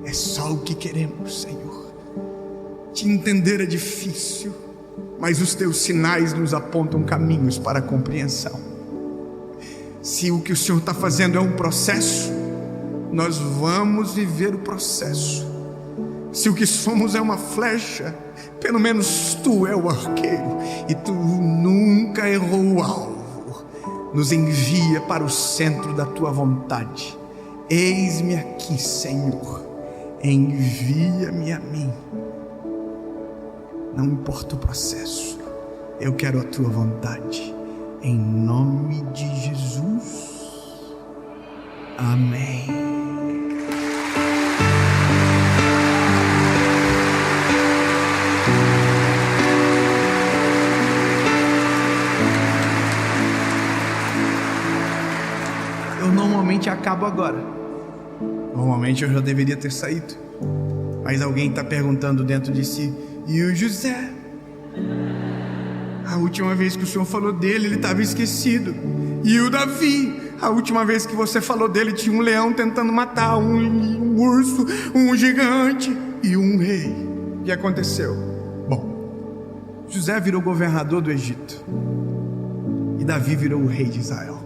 é só o que queremos, Senhor. Te entender é difícil, mas os teus sinais nos apontam caminhos para a compreensão. Se o que o Senhor está fazendo é um processo, nós vamos viver o processo. Se o que somos é uma flecha, pelo menos tu é o arqueiro, e tu nunca errou o alvo. Nos envia para o centro da tua vontade. Eis-me aqui, Senhor, envia-me a mim. Não importa o processo, eu quero a tua vontade. Em nome de Jesus. Amém. Eu normalmente acabo agora. Normalmente eu já deveria ter saído. Mas alguém está perguntando dentro de si: e o José? A última vez que o Senhor falou dele, ele estava esquecido. E o Davi? A última vez que você falou dele, tinha um leão tentando matar, um urso, um gigante e um rei. O que aconteceu? Bom, José virou governador do Egito e Davi virou o rei de Israel.